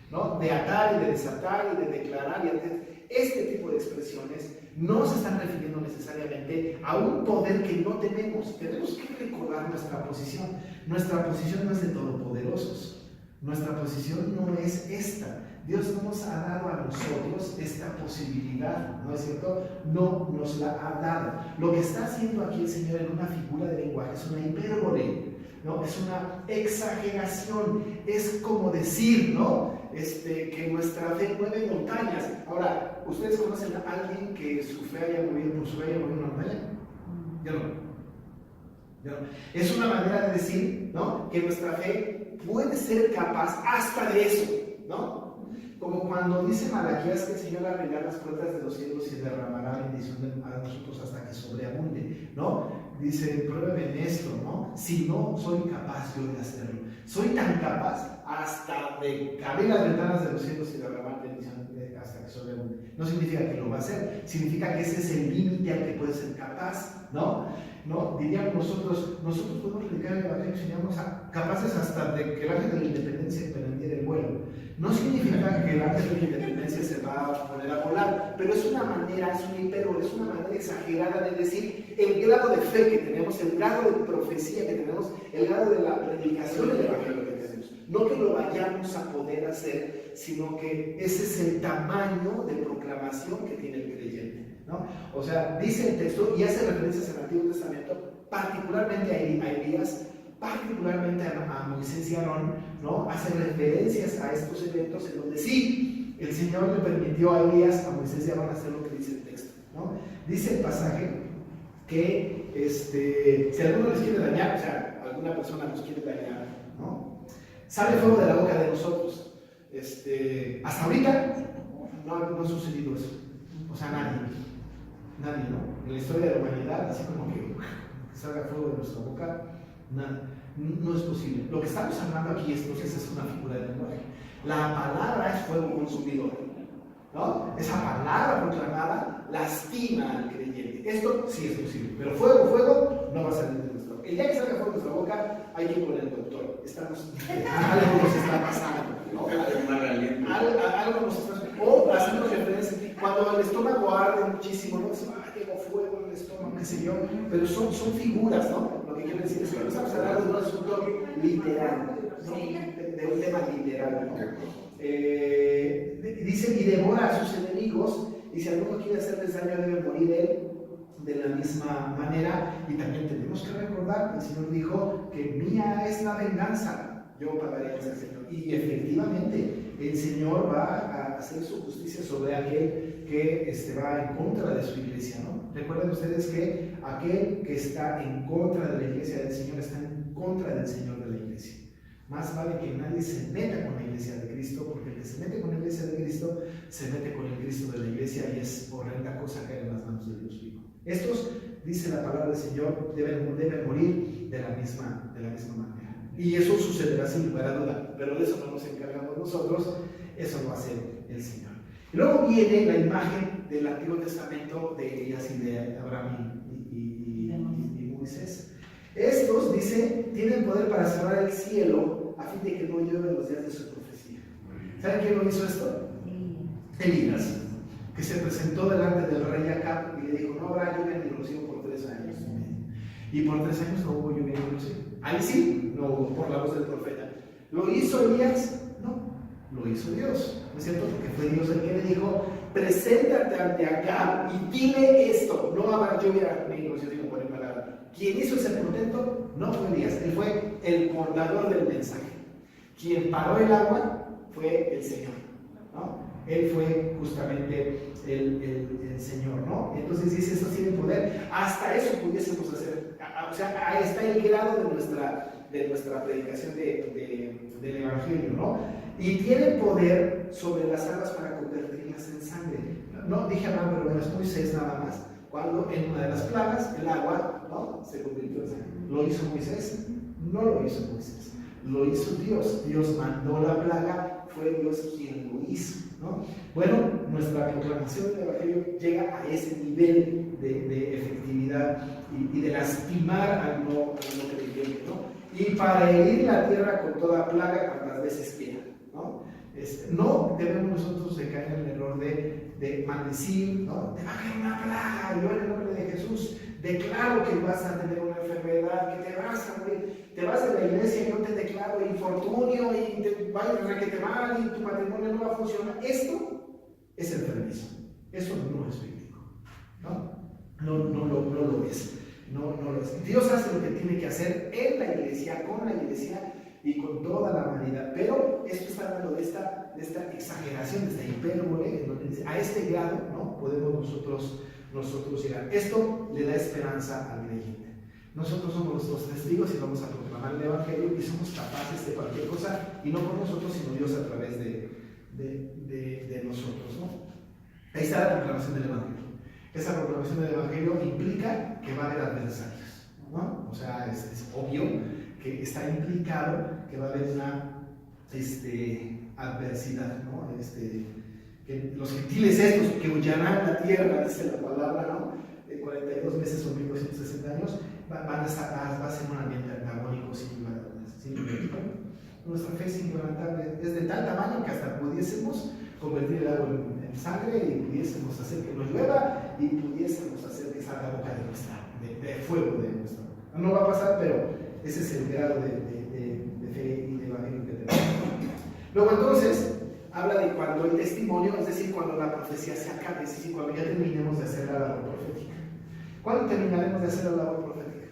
A: ¿no? De atar y de desatar y de declarar y de este tipo de expresiones no se están refiriendo necesariamente a un poder que no tenemos. Tenemos que recordar nuestra posición. Nuestra posición no es de todopoderosos. Nuestra posición no es esta. Dios no nos ha dado a nosotros esta posibilidad, ¿no es cierto? No nos la ha dado. Lo que está haciendo aquí el Señor en una figura de lenguaje es una hipérbole, ¿no? Es una exageración. Es como decir, ¿no? Que nuestra fe mueve montañas. Ahora, ¿ustedes conocen a alguien que su fe haya movido por su fe haya movido una montaña? Yo no. Es una manera de decir, ¿no? Que nuestra fe puede ser capaz hasta de eso, ¿no? Como cuando dice Malaquías que el Señor abrirá las puertas de los cielos y derramará bendición a nosotros hasta que sobreabunde, ¿no? Dice, prueben esto, ¿no? Si no soy capaz yo de hacerlo. Soy tan capaz hasta de abrir las ventanas de los cielos y derramar bendición hasta que sobreabunde. No significa que lo va a hacer, significa que ese es el límite al que puede ser capaz, ¿no? Diríamos nosotros podemos predicar el Evangelio y seríamos capaces hasta de que el ángel de la independencia emprendiera el vuelo. No significa que el ángel de la independencia se va a poner a volar, pero es una manera, es una hipérbole, es una manera exagerada de decir el grado de fe que tenemos, el grado de profecía que tenemos, el grado de la predicación del Evangelio que tenemos. No que lo vayamos a poder hacer, sino que ese es el tamaño de proclamación que tiene el creyente, ¿no? O sea, dice el texto y hace referencias en el Antiguo Testamento, particularmente a Elías, particularmente a Moisés y Aarón, ¿no? Hace referencias a estos eventos en donde sí, el Señor le permitió a Elías, a Moisés y a Aarón hacer lo que dice el texto, ¿no? Dice el pasaje que si alguno les quiere dañar, o sea, alguna persona nos quiere dañar, ¿no? Sale fuego de la boca de nosotros. Hasta ahorita no ha sucedido eso. O sea, nadie, ¿no? En la historia de la humanidad, así como que salga fuego de nuestra boca, nada. No es posible. Lo que estamos hablando aquí entonces es una figura de lenguaje. La palabra es fuego consumidor, ¿no? Esa palabra proclamada lastima al creyente. Esto sí es posible, pero fuego no va a salir de nuestra boca. El día que salga fuego de nuestra boca, hay que ir con el doctor. Algo nos está pasando, ¿no? Algo nos está pasando. O hacemos referencia, cuando el estómago arde muchísimo, ¿no? Tengo fuego en el estómago, qué sé yo, pero son figuras, ¿no? Lo que quiero decir es que no estamos hablando de un asunto literal, ¿no? De un tema literal, ¿no? Dice, y devora a sus enemigos, y si alguno quiere hacerles daño, debe morir él de la misma manera. Y también tenemos que recordar que el Señor dijo que mía es la venganza, yo pagaré al Señor. Y efectivamente, el Señor va a hacer su justicia sobre aquel que va en contra de su iglesia, ¿no? Recuerden ustedes que aquel que está en contra de la iglesia del Señor está en contra del Señor de la iglesia. Más vale que nadie se meta con la iglesia de Cristo, porque el que se mete con la iglesia de Cristo se mete con el Cristo de la iglesia, y es horrenda cosa caer en las manos de Dios vivo. Estos, dice la palabra del Señor, deben morir de la misma manera. Y eso sucederá sin lugar a duda, pero de eso no nos encargamos nosotros, eso lo hace el Señor. Y luego viene la imagen del Antiguo Testamento de Elías y de Abraham y Moisés. Estos, dice, tienen poder para cerrar el cielo a fin de que no llueva en los días de su profecía. ¿Saben quién lo hizo esto? Elías, que se presentó delante del rey Acab y le dijo, no habrá lluvia ni rocío por 3 años. Y por 3 años no hubo lluvia ni rocío. Ahí sí, no hubo, por la voz del profeta. ¿Lo hizo Elías? No. lo hizo Dios, ¿no es cierto? Porque fue Dios el que le dijo, preséntate ante acá y dile esto. No habrá lluvia, yo digo por palabra. Quien hizo ese portento no fue Elías, él fue el portador del mensaje. Quien paró el agua fue el Señor, ¿no? Él fue justamente el Señor, ¿no? Entonces dice, esto tiene poder. Hasta eso pudiésemos hacer. O sea, ahí está el grado de nuestra predicación del Evangelio, ¿no? Y tiene poder sobre las aguas para convertirlas en sangre. No dije Abraham, pero no es Moisés nada más. Cuando en una de las plagas el agua, ¿no?, se convirtió en sangre. ¿Lo hizo Moisés? No lo hizo Moisés. Lo hizo Dios. Dios mandó la plaga, fue Dios quien lo hizo, ¿no? Bueno, nuestra proclamación del Evangelio llega a ese nivel de efectividad y de lastimar al no creyente, ¿no? Y para herir la tierra con toda plaga cuantas veces quiera, ¿no? No debemos nosotros de caer en el error de maldecir, ¿no? Te va a caer una plaga, yo en el nombre de Jesús declaro que vas a tener una enfermedad, que te vas a morir, te vas de la iglesia y yo te declaro infortunio y te va a ir requete mal y tu matrimonio no va a funcionar. Esto es enfermizo, eso no es bíblico, ¿no? No lo es. No lo es. Dios hace lo que tiene que hacer en la iglesia, con la iglesia y con toda la humanidad. Pero esto está hablando de esta exageración, de esta hipérbole, en donde dice, a este grado, ¿no?, podemos nosotros llegar. Esto le da esperanza al creyente. Nosotros somos nuestros testigos y vamos a proclamar el Evangelio y somos capaces de cualquier cosa, y no por nosotros, sino Dios a través de nosotros, ¿no? Ahí está la proclamación del Evangelio. Esa proclamación del Evangelio implica que va a haber adversarios, ¿no? O sea, es obvio que está implicado que va a haber una adversidad, ¿no? Que los gentiles estos que hullarán la tierra, dice la palabra, ¿no? 42 meses o 1260 años, va a ser un ambiente antagónico sin nuestra fe es inquebrantable, es de tal tamaño que hasta pudiésemos convertir el agua en sangre y pudiésemos hacer que nos llueva y pudiésemos hacer que salga boca de fuego de nuestra boca. No va a pasar, pero ese es el grado de fe y de evangelio que tenemos. Luego entonces habla de cuando el testimonio, es decir, cuando la profecía se acabe, es decir, cuando ya terminemos de hacer la labor profética. ¿Cuándo terminaremos de hacer la labor profética?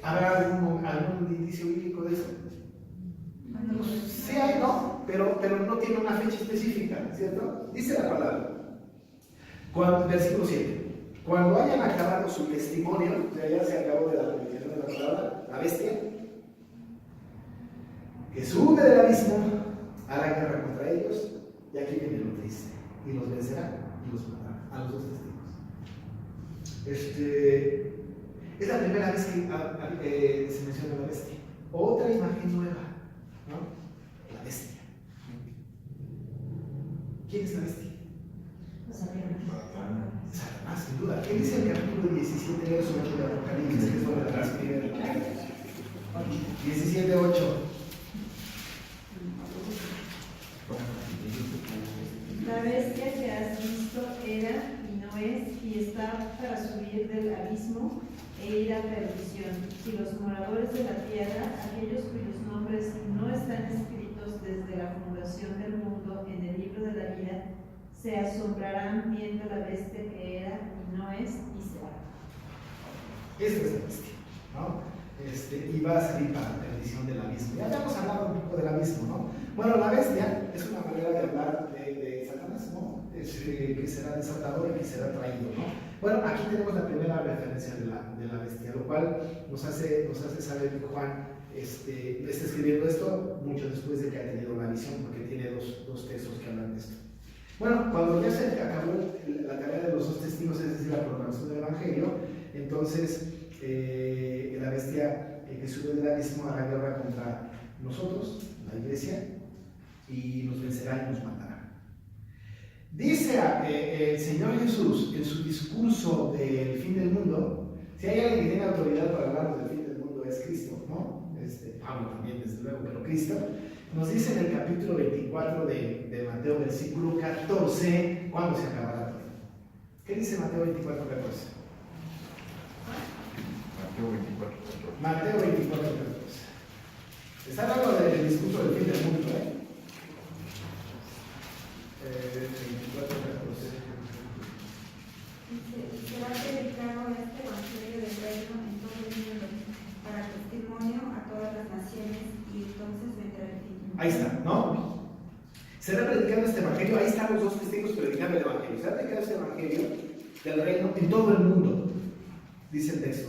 A: ¿Habrá algún indicio bíblico de eso? Sí hay, ¿no? Pero no tiene una fecha específica, ¿cierto? Dice la palabra. Versículo 7. Cuando hayan acabado su testimonio, o sea, ya se acabó de la repetición de la palabra, la bestia, que sube del abismo, hará guerra contra ellos, y aquí viene lo triste, y los vencerá y los matará, a los dos testigos. Es la primera vez que se menciona la bestia. Otra imagen nueva, ¿no? La bestia. ¿Quién es la bestia? Satanás, sin duda. ¿Qué dice el capítulo 17, verso 8 de Apocalipsis? Que es sobre la primera. 17:8.
C: La bestia que has visto era y no es, y está para subir del abismo e ir a perdición. Si los moradores de la tierra, aquellos cuyos nombres no están escritos desde la fundación del mundo en el libro de la vida, se asombrarán viendo la bestia que era y no es y será.
A: Esta es la bestia, ¿no? Y va a salir para la perdición del abismo. Ya habíamos hablado un poco del abismo, ¿no? Bueno, la bestia es una manera de hablar de Satanás, ¿no? Que será desatador y que será traído, ¿no? Bueno, aquí tenemos la primera referencia de la bestia, lo cual nos hace saber que Juan está escribiendo esto mucho después de que ha tenido la visión, porque tiene dos textos que hablan de esto. Bueno, cuando ya se acabó la tarea de los dos testigos, es decir, la proclamación del Evangelio, entonces la bestia que sube del abismo hará guerra contra nosotros, la iglesia, y nos vencerá y nos matará. Dice el Señor Jesús en su discurso del fin del mundo, si hay alguien que tiene autoridad para hablar del fin del mundo es Cristo, ¿no? Pablo también, desde luego, pero Cristo nos dice en el capítulo 24 de Mateo, versículo 14, ¿cuándo se acabará todo? ¿Qué dice Mateo 24, 14?
B: Mateo 24, 14.
A: Mateo 24, 14. Está hablando del discurso del fin del mundo, ¿eh? 24, 14.
D: Será predicado este evangelio del reino en todo el mundo para testimonio a todas las naciones y entonces vendrá el fin.
A: Ahí está, ¿no? Será predicado este evangelio, ahí están los dos testigos predicando el evangelio. Será predicado este evangelio del reino en todo el mundo, dice el texto,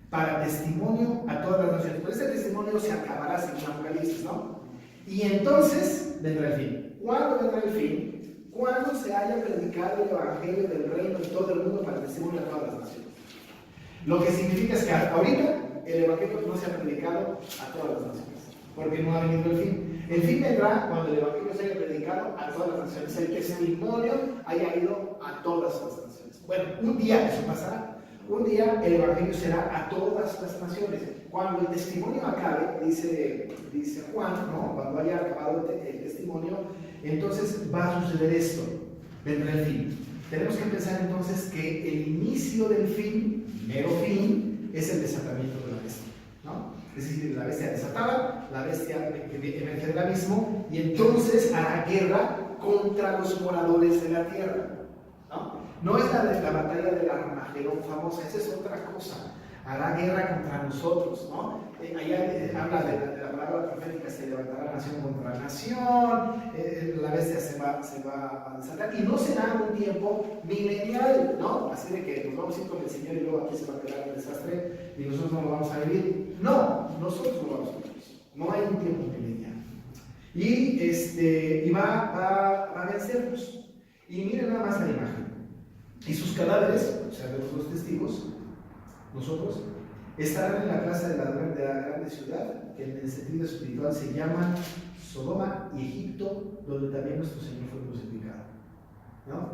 A: para testimonio a todas las naciones. Pero este testimonio se acabará según Apocalipsis, ¿no? Y entonces vendrá el fin. ¿Cuándo vendrá el fin? Cuando se haya predicado el evangelio del reino en todo el mundo para testimonio a todas las naciones. Lo que significa es que hasta ahorita el evangelio no se ha predicado a todas las naciones, porque no ha venido el fin. El fin vendrá cuando el evangelio se haya predicado a todas las naciones, el testimonio haya ido a todas las naciones. Bueno, un día eso pasará. Un día el evangelio será a todas las naciones. Cuando el testimonio acabe, dice Juan, ¿no? Cuando haya acabado el testimonio, entonces va a suceder esto, vendrá el fin. Tenemos que pensar entonces que el inicio del fin, mero fin, es el desatamiento de la bestia, ¿no? Es decir, la bestia desatada, la bestia emerge del abismo y entonces hará guerra contra los moradores de la tierra, ¿no? No es la batalla del Armagedón famosa, esa es otra cosa. Hará guerra contra nosotros, ¿no? Allá habla de la palabra profética, se levantará nación contra nación, la bestia se va a desatar, y no será un tiempo milenial, ¿no? Así de que nos vamos a ir con el Señor y luego aquí se va a quedar el desastre y nosotros no lo vamos a vivir. No, nosotros no lo vamos a vivir. No hay un tiempo milenial. Y va a vencernos. Y miren nada más la imagen. Y sus cadáveres, o sea, de los dos testigos, nosotros, estarán en la plaza de la grande ciudad, que en el sentido espiritual se llama Sodoma y Egipto, donde también nuestro Señor fue crucificado, ¿no?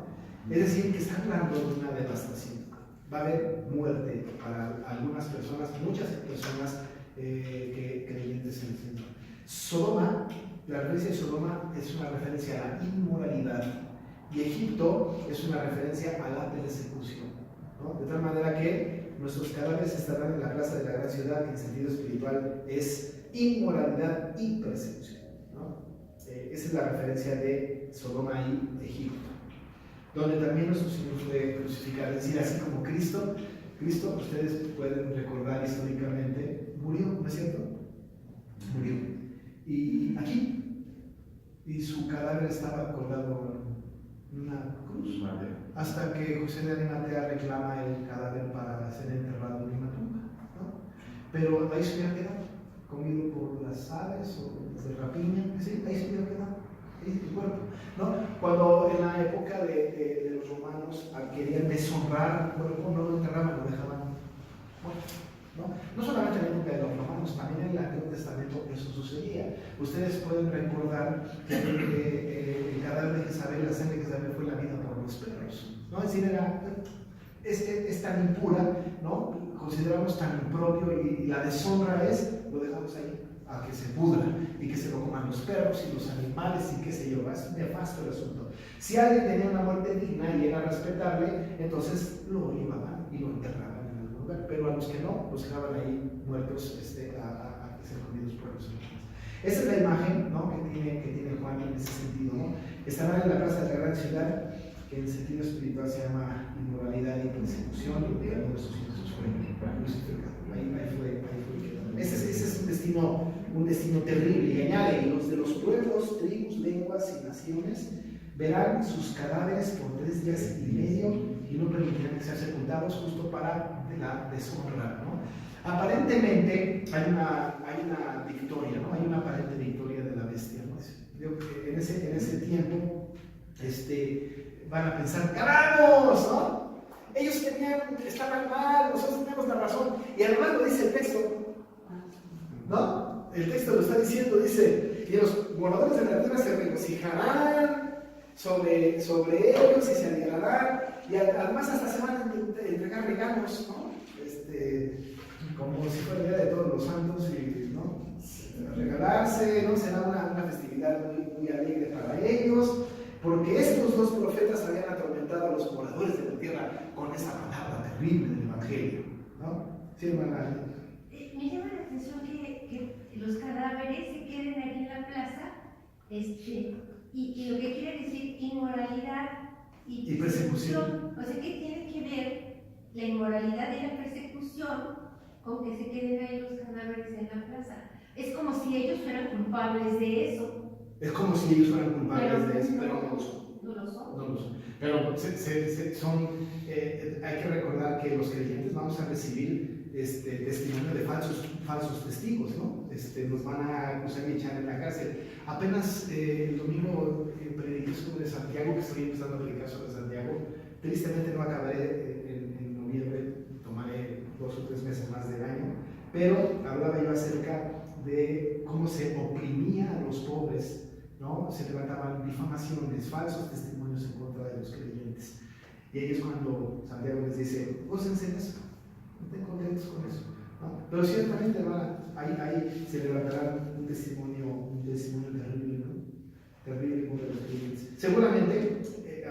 A: Es decir, que está hablando de una devastación. Va a haber muerte para algunas personas, muchas personas creyentes en el Señor. Sodoma, la referencia de Sodoma es una referencia a la inmoralidad, y Egipto es una referencia a la persecución, ¿no? De tal manera que nuestros cadáveres estarán en la plaza de la gran ciudad, que en sentido espiritual es inmoralidad y persecución, ¿no? Esa es la referencia de Sodoma y Egipto, donde también nuestro Señor fue crucificado. Es decir, así como Cristo, ustedes pueden recordar históricamente, murió, ¿no es cierto? Murió. Y aquí, y su cadáver estaba colgado en una cruz, hasta que José de Arimatea reclama el cadáver para ser enterrado en una tumba, ¿no? Pero ahí se hubiera quedado, comido por las aves o de rapiña, ¿sí? Ahí se hubiera quedado, ahí el cuerpo, ¿no? Cuando en la época de los romanos querían deshonrar el cuerpo, no lo enterraban, lo dejaban muerto, ¿no? No solamente en la época de los romanos, también en el Antiguo Testamento eso sucedía. Ustedes pueden recordar que el cadáver de Jezabel, la sangre de Jezabel fue lamida por los perros, ¿no? Es decir, es tan impura, ¿no? Consideramos tan impropio, y la deshonra es, lo dejamos ahí a que se pudra y que se lo coman los perros y los animales y qué sé yo. Es nefasto el asunto. Si alguien tenía una muerte digna y era respetable, entonces lo llevaban y lo enterraban en algún lugar, pero a los que no, los dejaban ahí muertos a ser comidos por los animales. Esa es la imagen, ¿no? que tiene Juan en ese sentido, ¿no? Estarán en la plaza de la gran ciudad, que en sentido espiritual se llama inmoralidad y persecución, y de nuestros hijos fue crucificado. Ahí fue quedado. Ese es un destino terrible. Y añade, y los de los pueblos, tribus, lenguas y naciones verán sus cadáveres por 3 días y medio y no permitirán que sean sepultados, justo para la deshonra, ¿no? Aparentemente hay una victoria, ¿no? Hay una aparente victoria de la bestia, ¿no? En ese tiempo van a pensar, ¡ganamos!, ¿no? Ellos estaban mal, nosotros teníamos la razón. Y además lo dice el texto, ¿no? El texto lo está diciendo, dice, y los moradores de la tierra se regocijarán sobre ellos y se alegrarán, y además hasta se van a entregar regalos, ¿no? Como si fuera el día de todos los santos, y, ¿no? Regalarse, ¿no? Será una festividad muy alegre para ellos, porque estos dos profetas habían atormentado a los moradores de la tierra con esa palabra terrible del Evangelio, ¿no? Sí, hermana.
D: Me llama la atención que
E: los cadáveres se queden ahí en la plaza, y lo que quiere decir inmoralidad y
A: persecución.
E: O sea, ¿qué tiene que ver la inmoralidad y la persecución con que se queden ahí los cadáveres en la plaza? Es como si ellos fueran culpables de eso.
A: Es como si ellos fueran culpables de eso, pero no lo son.
E: No lo son.
A: No lo son. Pero hay que recordar que los creyentes vamos a recibir testimonio de falsos testigos, ¿no? Nos van a acusar y echar en la cárcel. Apenas el domingo prediqué sobre Santiago, que estoy empezando a predicar sobre Santiago. Tristemente no acabaré en noviembre, tomaré 2 o 3 meses más del año, pero hablaba yo acerca de cómo se oprimía a los pobres, ¿no? Se levantaban difamaciones, falsos testimonios en contra de los creyentes. Y ahí es cuando Santiago les dice, gócense en eso, estén contentos con eso, ¿no? Pero ciertamente, hermana, ahí se levantará un testimonio terrible, ¿no? Terrible contra los creyentes. Seguramente,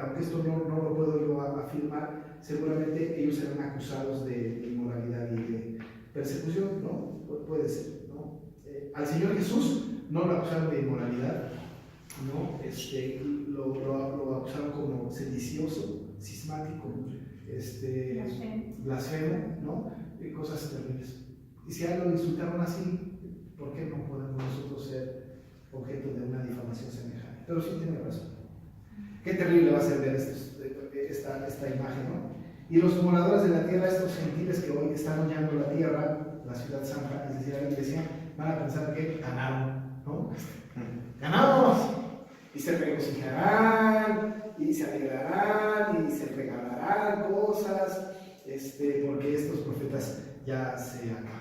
A: aunque esto no lo puedo yo afirmar, seguramente ellos serán acusados de inmoralidad y de persecución, ¿no? Puede ser, ¿no? Al Señor Jesús no lo acusaron de inmoralidad, ¿no? Lo acusaron como sedicioso, cismático, blasfemo, ¿no? Cosas terribles. Y si a él lo insultaron así, ¿por qué no podemos nosotros ser objeto de una difamación semejante? Pero sí tiene razón. Qué terrible va a ser ver esta imagen, ¿no? Y los moradores de la tierra, estos gentiles que hoy están hollando la tierra, la ciudad santa, es decir, la iglesia, van a pensar que ganaron, ¿no? ¡Ganamos! Y se regocijarán, y se alegrarán, y se regalarán cosas, porque estos profetas ya se acabaron.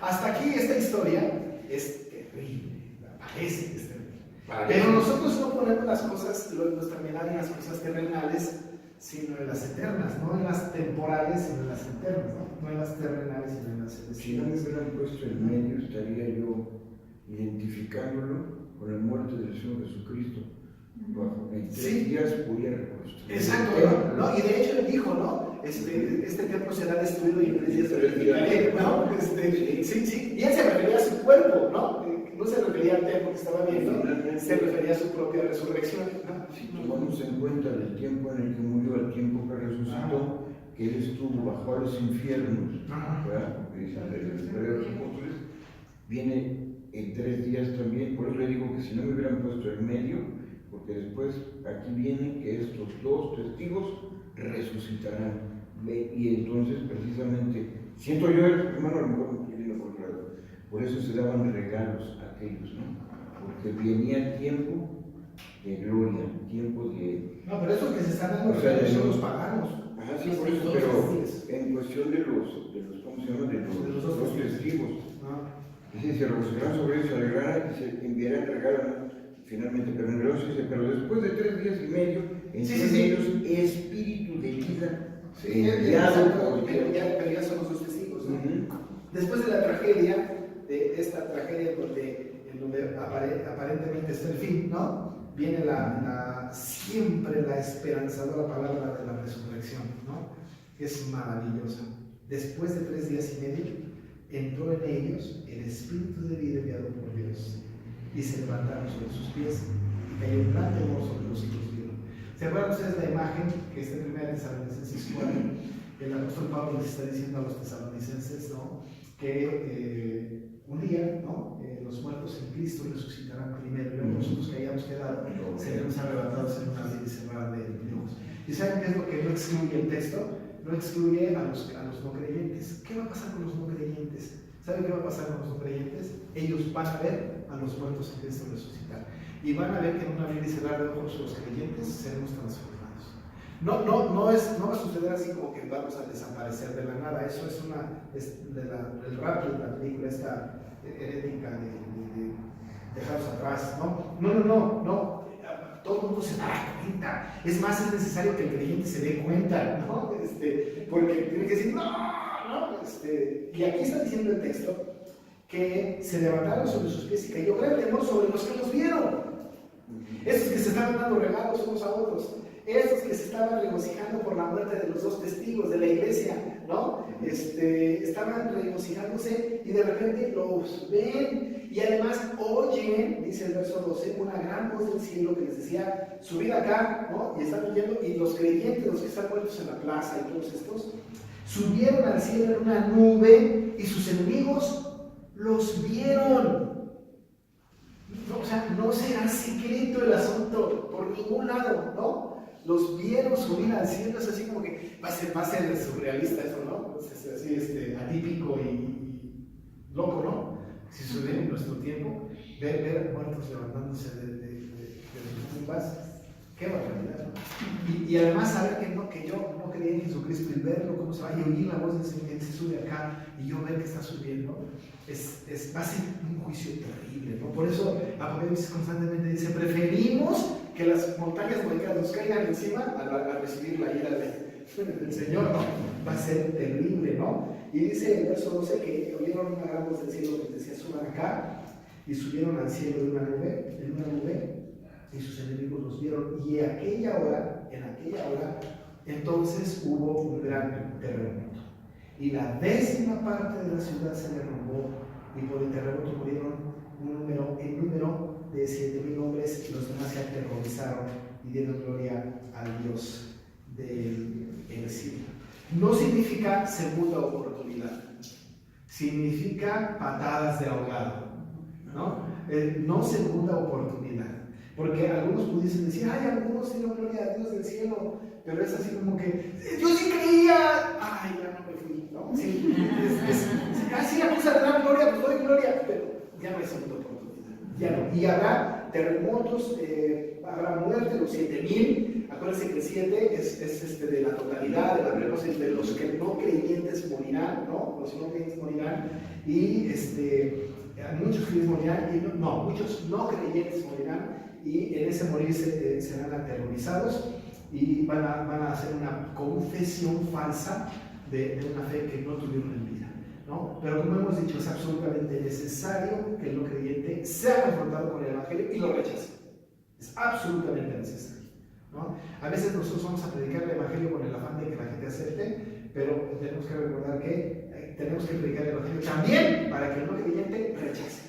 A: Hasta aquí esta historia es terrible, parece que es terrible. Pero nosotros no ponemos las cosas, nuestra mirada en las cosas terrenales, sino en las eternas, no en las temporales, sino en las eternas, no en las terrenales, sino en las celestiales.
B: Si no me hubieran puesto en medio, estaría yo identificándolo con la muerte del Señor Jesucristo. En 3 días podía reconstruir.
A: Exacto, ¿no? Y de hecho él dijo, ¿no? Este templo será destruido y en 3 días se reedificaré, ¿no? Sí, y él se refería a su cuerpo, ¿no? No se refería al templo que estaba viendo, se refería a su propia resurrección, ¿no?
B: Si tomamos en cuenta el tiempo en el que murió, el tiempo que resucitó, que él estuvo bajo a los infiernos, ¿verdad? Porque dice la historia de los apóstoles, viene en 3 días también. Por eso le digo que si no me hubieran puesto en medio, porque después aquí viene que estos 2 testigos resucitarán. Y entonces precisamente, siento yo, hermano, a lo mejor me quiero por otro lado, por eso se daban regalos a aquellos, ¿no? Porque venía tiempo de gloria, tiempo de...
A: No, pero esos que se están dando regalos son los paganos.
B: Ajá, sí, por eso, pero en cuestión de los ¿cómo se llama? De los 2 testigos. Dice, se regocijarán sobre ellos, se alegrarán y se enviarán regalos, ¿no? Finalmente, pero en el 8 dice, pero después de 3 días y medio, entre ellos espíritu de vida enviado por Dios.
A: Pero ya son los 2 testigos, ¿no? Después de la tragedia, de esta tragedia en donde aparentemente está el fin, ¿no? Viene siempre la esperanzadora palabra de la resurrección, ¿no? Es maravillosa. Después de 3 días y medio, entró en ellos el espíritu de vida enviado por Dios, y se levantaron sobre sus pies, y cayó un gran temor sobre los que los vieron. ¿Se acuerdan ustedes la imagen que está en 1 Tesalonicenses 4? El apóstol Pablo les está diciendo a los tesalonicenses, ¿no? Que un día, ¿no? Los muertos en Cristo resucitarán primero, y luego nosotros que hayamos quedado seremos arrebatados en una vida y se van de Dios. ¿Y saben qué es lo que no excluye el texto? No excluye a los no creyentes. ¿Qué va a pasar con los no creyentes? ¿Saben qué va a pasar con los no creyentes? Ellos van a ver a los muertos en Cristo resucitar. Y van a ver que en una abrir y cerrar de ojos los creyentes seremos transformados. No va a suceder así como que vamos a desaparecer de la nada. Eso es del rapto de la película esta herética de dejaros atrás. No. Todo el mundo se da cuenta. Es más, es necesario que el creyente se dé cuenta, ¿no? Porque tiene que decir, y aquí está diciendo el texto que se levantaron sobre sus pies y cayó gran temor sobre los que los vieron. Esos que se estaban dando regalos unos a otros, esos que se estaban regocijando por la muerte de los 2 testigos de la iglesia, ¿no? Estaban regocijándose y de repente los ven Y además oyen, dice el verso 12, una gran voz del cielo que les decía, subid acá, ¿no? Y están oyendo, y los creyentes, los que están muertos en la plaza y todos estos, subieron al cielo en una nube y sus enemigos los vieron. No, o sea, no será secreto el asunto por ningún lado, ¿no? Los vieron subir al cielo, es así como que va a ser surrealista eso, ¿no? Es así atípico y loco, ¿no? Si sucede en nuestro tiempo, ver muertos levantándose de sus tumbas, qué barbaridad, ¿no? Y además saber que yo no creía en Jesucristo y verlo cómo se va y oír la voz del Señor que se sube acá y yo ver que está subiendo, va a ser un juicio terrible, ¿no? Por eso Apocalipsis constantemente dice, preferimos que las montañas nos caigan encima a recibir la ira del Señor, ¿no? Va a ser terrible, ¿no? Y dice el verso 12 que oyeron una gran voz del cielo que decía, suban acá, y subieron al cielo en una nube, y sus enemigos los vieron, y en aquella hora, entonces hubo un gran terremoto, y la 10ª parte de la ciudad se derrumbó, y por el terremoto murieron en número de 7,000 hombres, y los demás se aterrorizaron y dieron gloria al Dios del cielo. No significa segunda oportunidad, significa patadas de ahogado, ¿no? No segunda oportunidad. Porque algunos pudiesen decir, ay, algunos dieron gloria a Dios del cielo, pero es así como que, yo sí creía, ay, ya no me fui, ¿no? Sí, así la cosa de dar gloria, pues doy gloria, pero ya no hay segunda oportunidad, ya no. Y habrá terremotos, habrá muerte, los 7,000, acuérdense que el 7 es de la totalidad, de los que no creyentes morirán, ¿no? Los no creyentes morirán, y muchos creyentes morirán, y muchos no creyentes morirán, y en ese morir serán aterrorizados y van a hacer una confesión falsa de una fe que no tuvieron en vida, ¿no? Pero como hemos dicho, es absolutamente necesario que el no creyente sea confrontado con el Evangelio y lo rechace. Es absolutamente necesario, ¿no? A veces nosotros vamos a predicar el Evangelio con el afán de que la gente acepte, pero tenemos que recordar que tenemos que predicar el Evangelio también para que el no creyente rechace,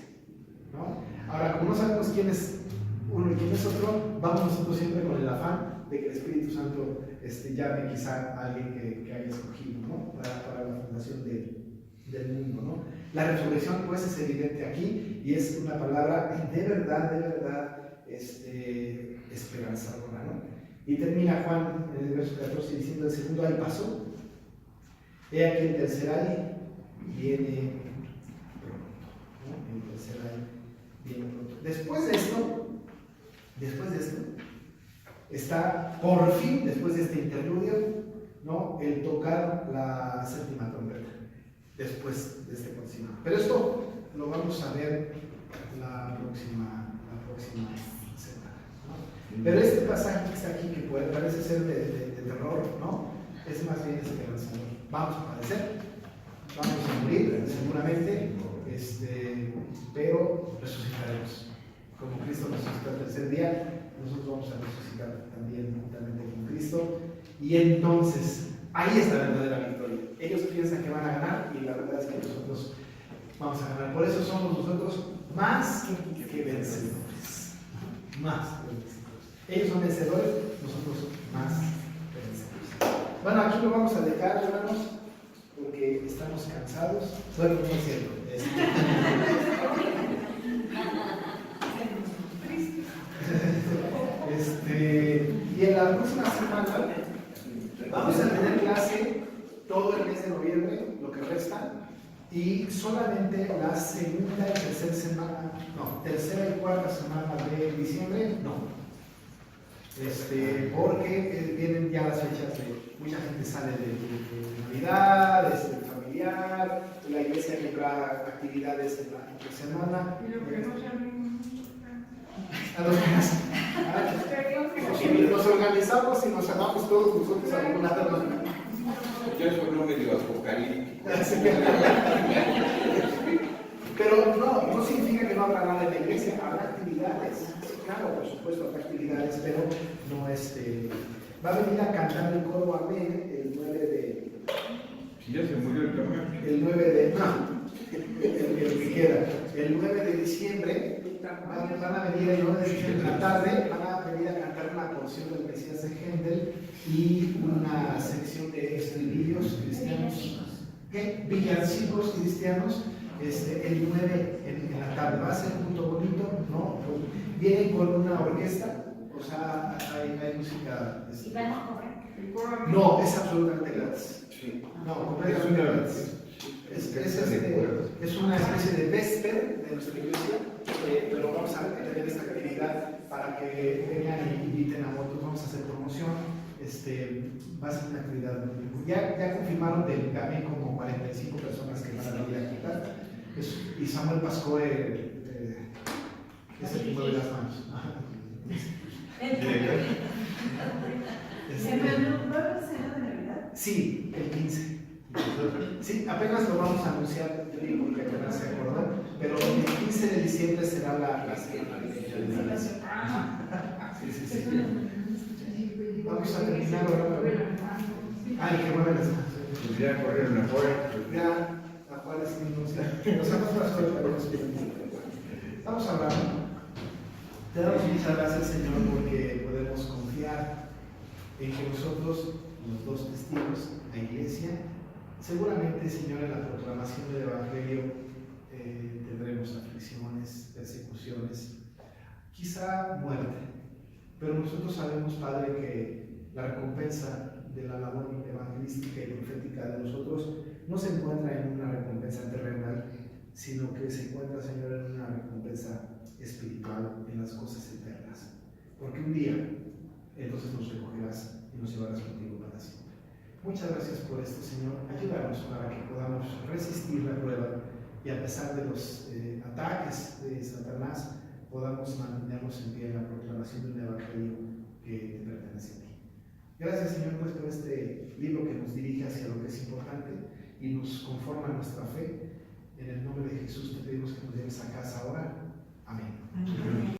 A: ¿no? Ahora, como no sabemos quién es uno y quién es otro, vamos nosotros siempre con el afán de que el Espíritu Santo llame quizá a alguien que haya escogido, ¿no? para la fundación del mundo, ¿no? La resurrección pues es evidente aquí y es una palabra de verdad esperanzadora, ¿no? Y termina Juan en el verso 14 diciendo, el segundo ay pasó, he aquí el tercer ay viene pronto, ¿no? El tercer ay viene pronto. Después de esto está por fin, después de este interludio, ¿no? El tocar la 7ª trompeta, después de este concilio. Pero esto lo vamos a ver la próxima semana, ¿no? Pero este pasaje que está aquí, que parece ser de terror, ¿no? Es más bien esperanzador. Vamos a padecer, vamos a morir seguramente, pero resucitaremos. Como Cristo resucitó el tercer día, nosotros vamos a resucitar también juntamente con Cristo. Y entonces, ahí está la verdadera victoria. Ellos piensan que van a ganar y la verdad es que nosotros vamos a ganar. Por eso somos nosotros más que vencedores. Más que vencedores. Ellos son vencedores, nosotros más que vencedores. Bueno, aquí lo vamos a dejar, hermanos, porque estamos cansados. Bueno, no es cierto. Y en la próxima semana vamos a tener clase todo el mes de noviembre, lo que resta, y solamente la segunda y tercera semana, tercera y cuarta semana de diciembre, no. Porque vienen ya las fechas de mucha gente sale de Navidad, familiar, la iglesia tendrá actividades en la semana.
D: Y lo que no llamemos
A: A los que nos organizamos y nos amamos todos nosotros a un lado.
B: Yo soy medio apocalíptico.
A: Pero no significa que no habrá nada en la iglesia, habrá actividades. Claro, por supuesto, habrá actividades, pero no va a venir a cantar el coro Amén el 9
B: Si ya se murió el carnal.
A: el 9 de. No, el que queda. El 9 de diciembre van a venir el 9 de diciembre en la tarde, van a venir a cantar una porción del Mesías de Händel y una sección de estribillos cristianos. ¿Qué? Villancicos cristianos, el 9 en la tarde. Va a ser un punto bonito, ¿no? Vienen con una orquesta, o sea, hay música.
E: ¿Y van a cobrar?
A: No, es absolutamente gratis.
B: Sí.
A: No,
B: Es
A: completamente
B: una,
A: gratis. Es una especie de vesper de nuestra iglesia, pero vamos a tener esta actividad para que vengan y inviten a otros. Vamos a hacer promoción. Va a ser una actividad. Ya confirmaron del GAME como 45 personas que van a venir a quitar. Y Samuel Pascoe es el que mueve las manos.
C: Hermano, ¿va a haber cena de Navidad?
A: Sí, el 15. Sí, apenas lo vamos a anunciar, yo digo porque apenas se acordó, pero el 15 de diciembre será la cena navideña. Sí, sí, sí. Vamos a terminar ahora. Ay, qué buena las manos.
B: Pues ya corrieron afuera.
A: Ya, afuera sí, nos hemos pasado para los Vamos a hablar. Te damos muchas gracias, Señor, porque podemos confiar en que nosotros, los dos testigos, la iglesia, seguramente, Señor, en la proclamación del Evangelio tendremos aflicciones, persecuciones, quizá muerte, pero nosotros sabemos, Padre, que la recompensa de la labor evangelística y profética de nosotros no se encuentra en una recompensa terrenal, sino que se encuentra, Señor, en una recompensa espiritual, en las cosas eternas. Porque un día, entonces nos recogerás y nos llevarás contigo para siempre. Muchas gracias por esto, Señor. Ayúdanos para que podamos resistir la prueba y a pesar de los ataques de Satanás, podamos mantenernos en pie en la proclamación de un evangelio que te pertenece a ti. Gracias, Señor, pues por este libro que nos dirige hacia lo que es importante y nos conforma nuestra fe. En el nombre de Jesús te pedimos que nos lleves a casa ahora. Amén.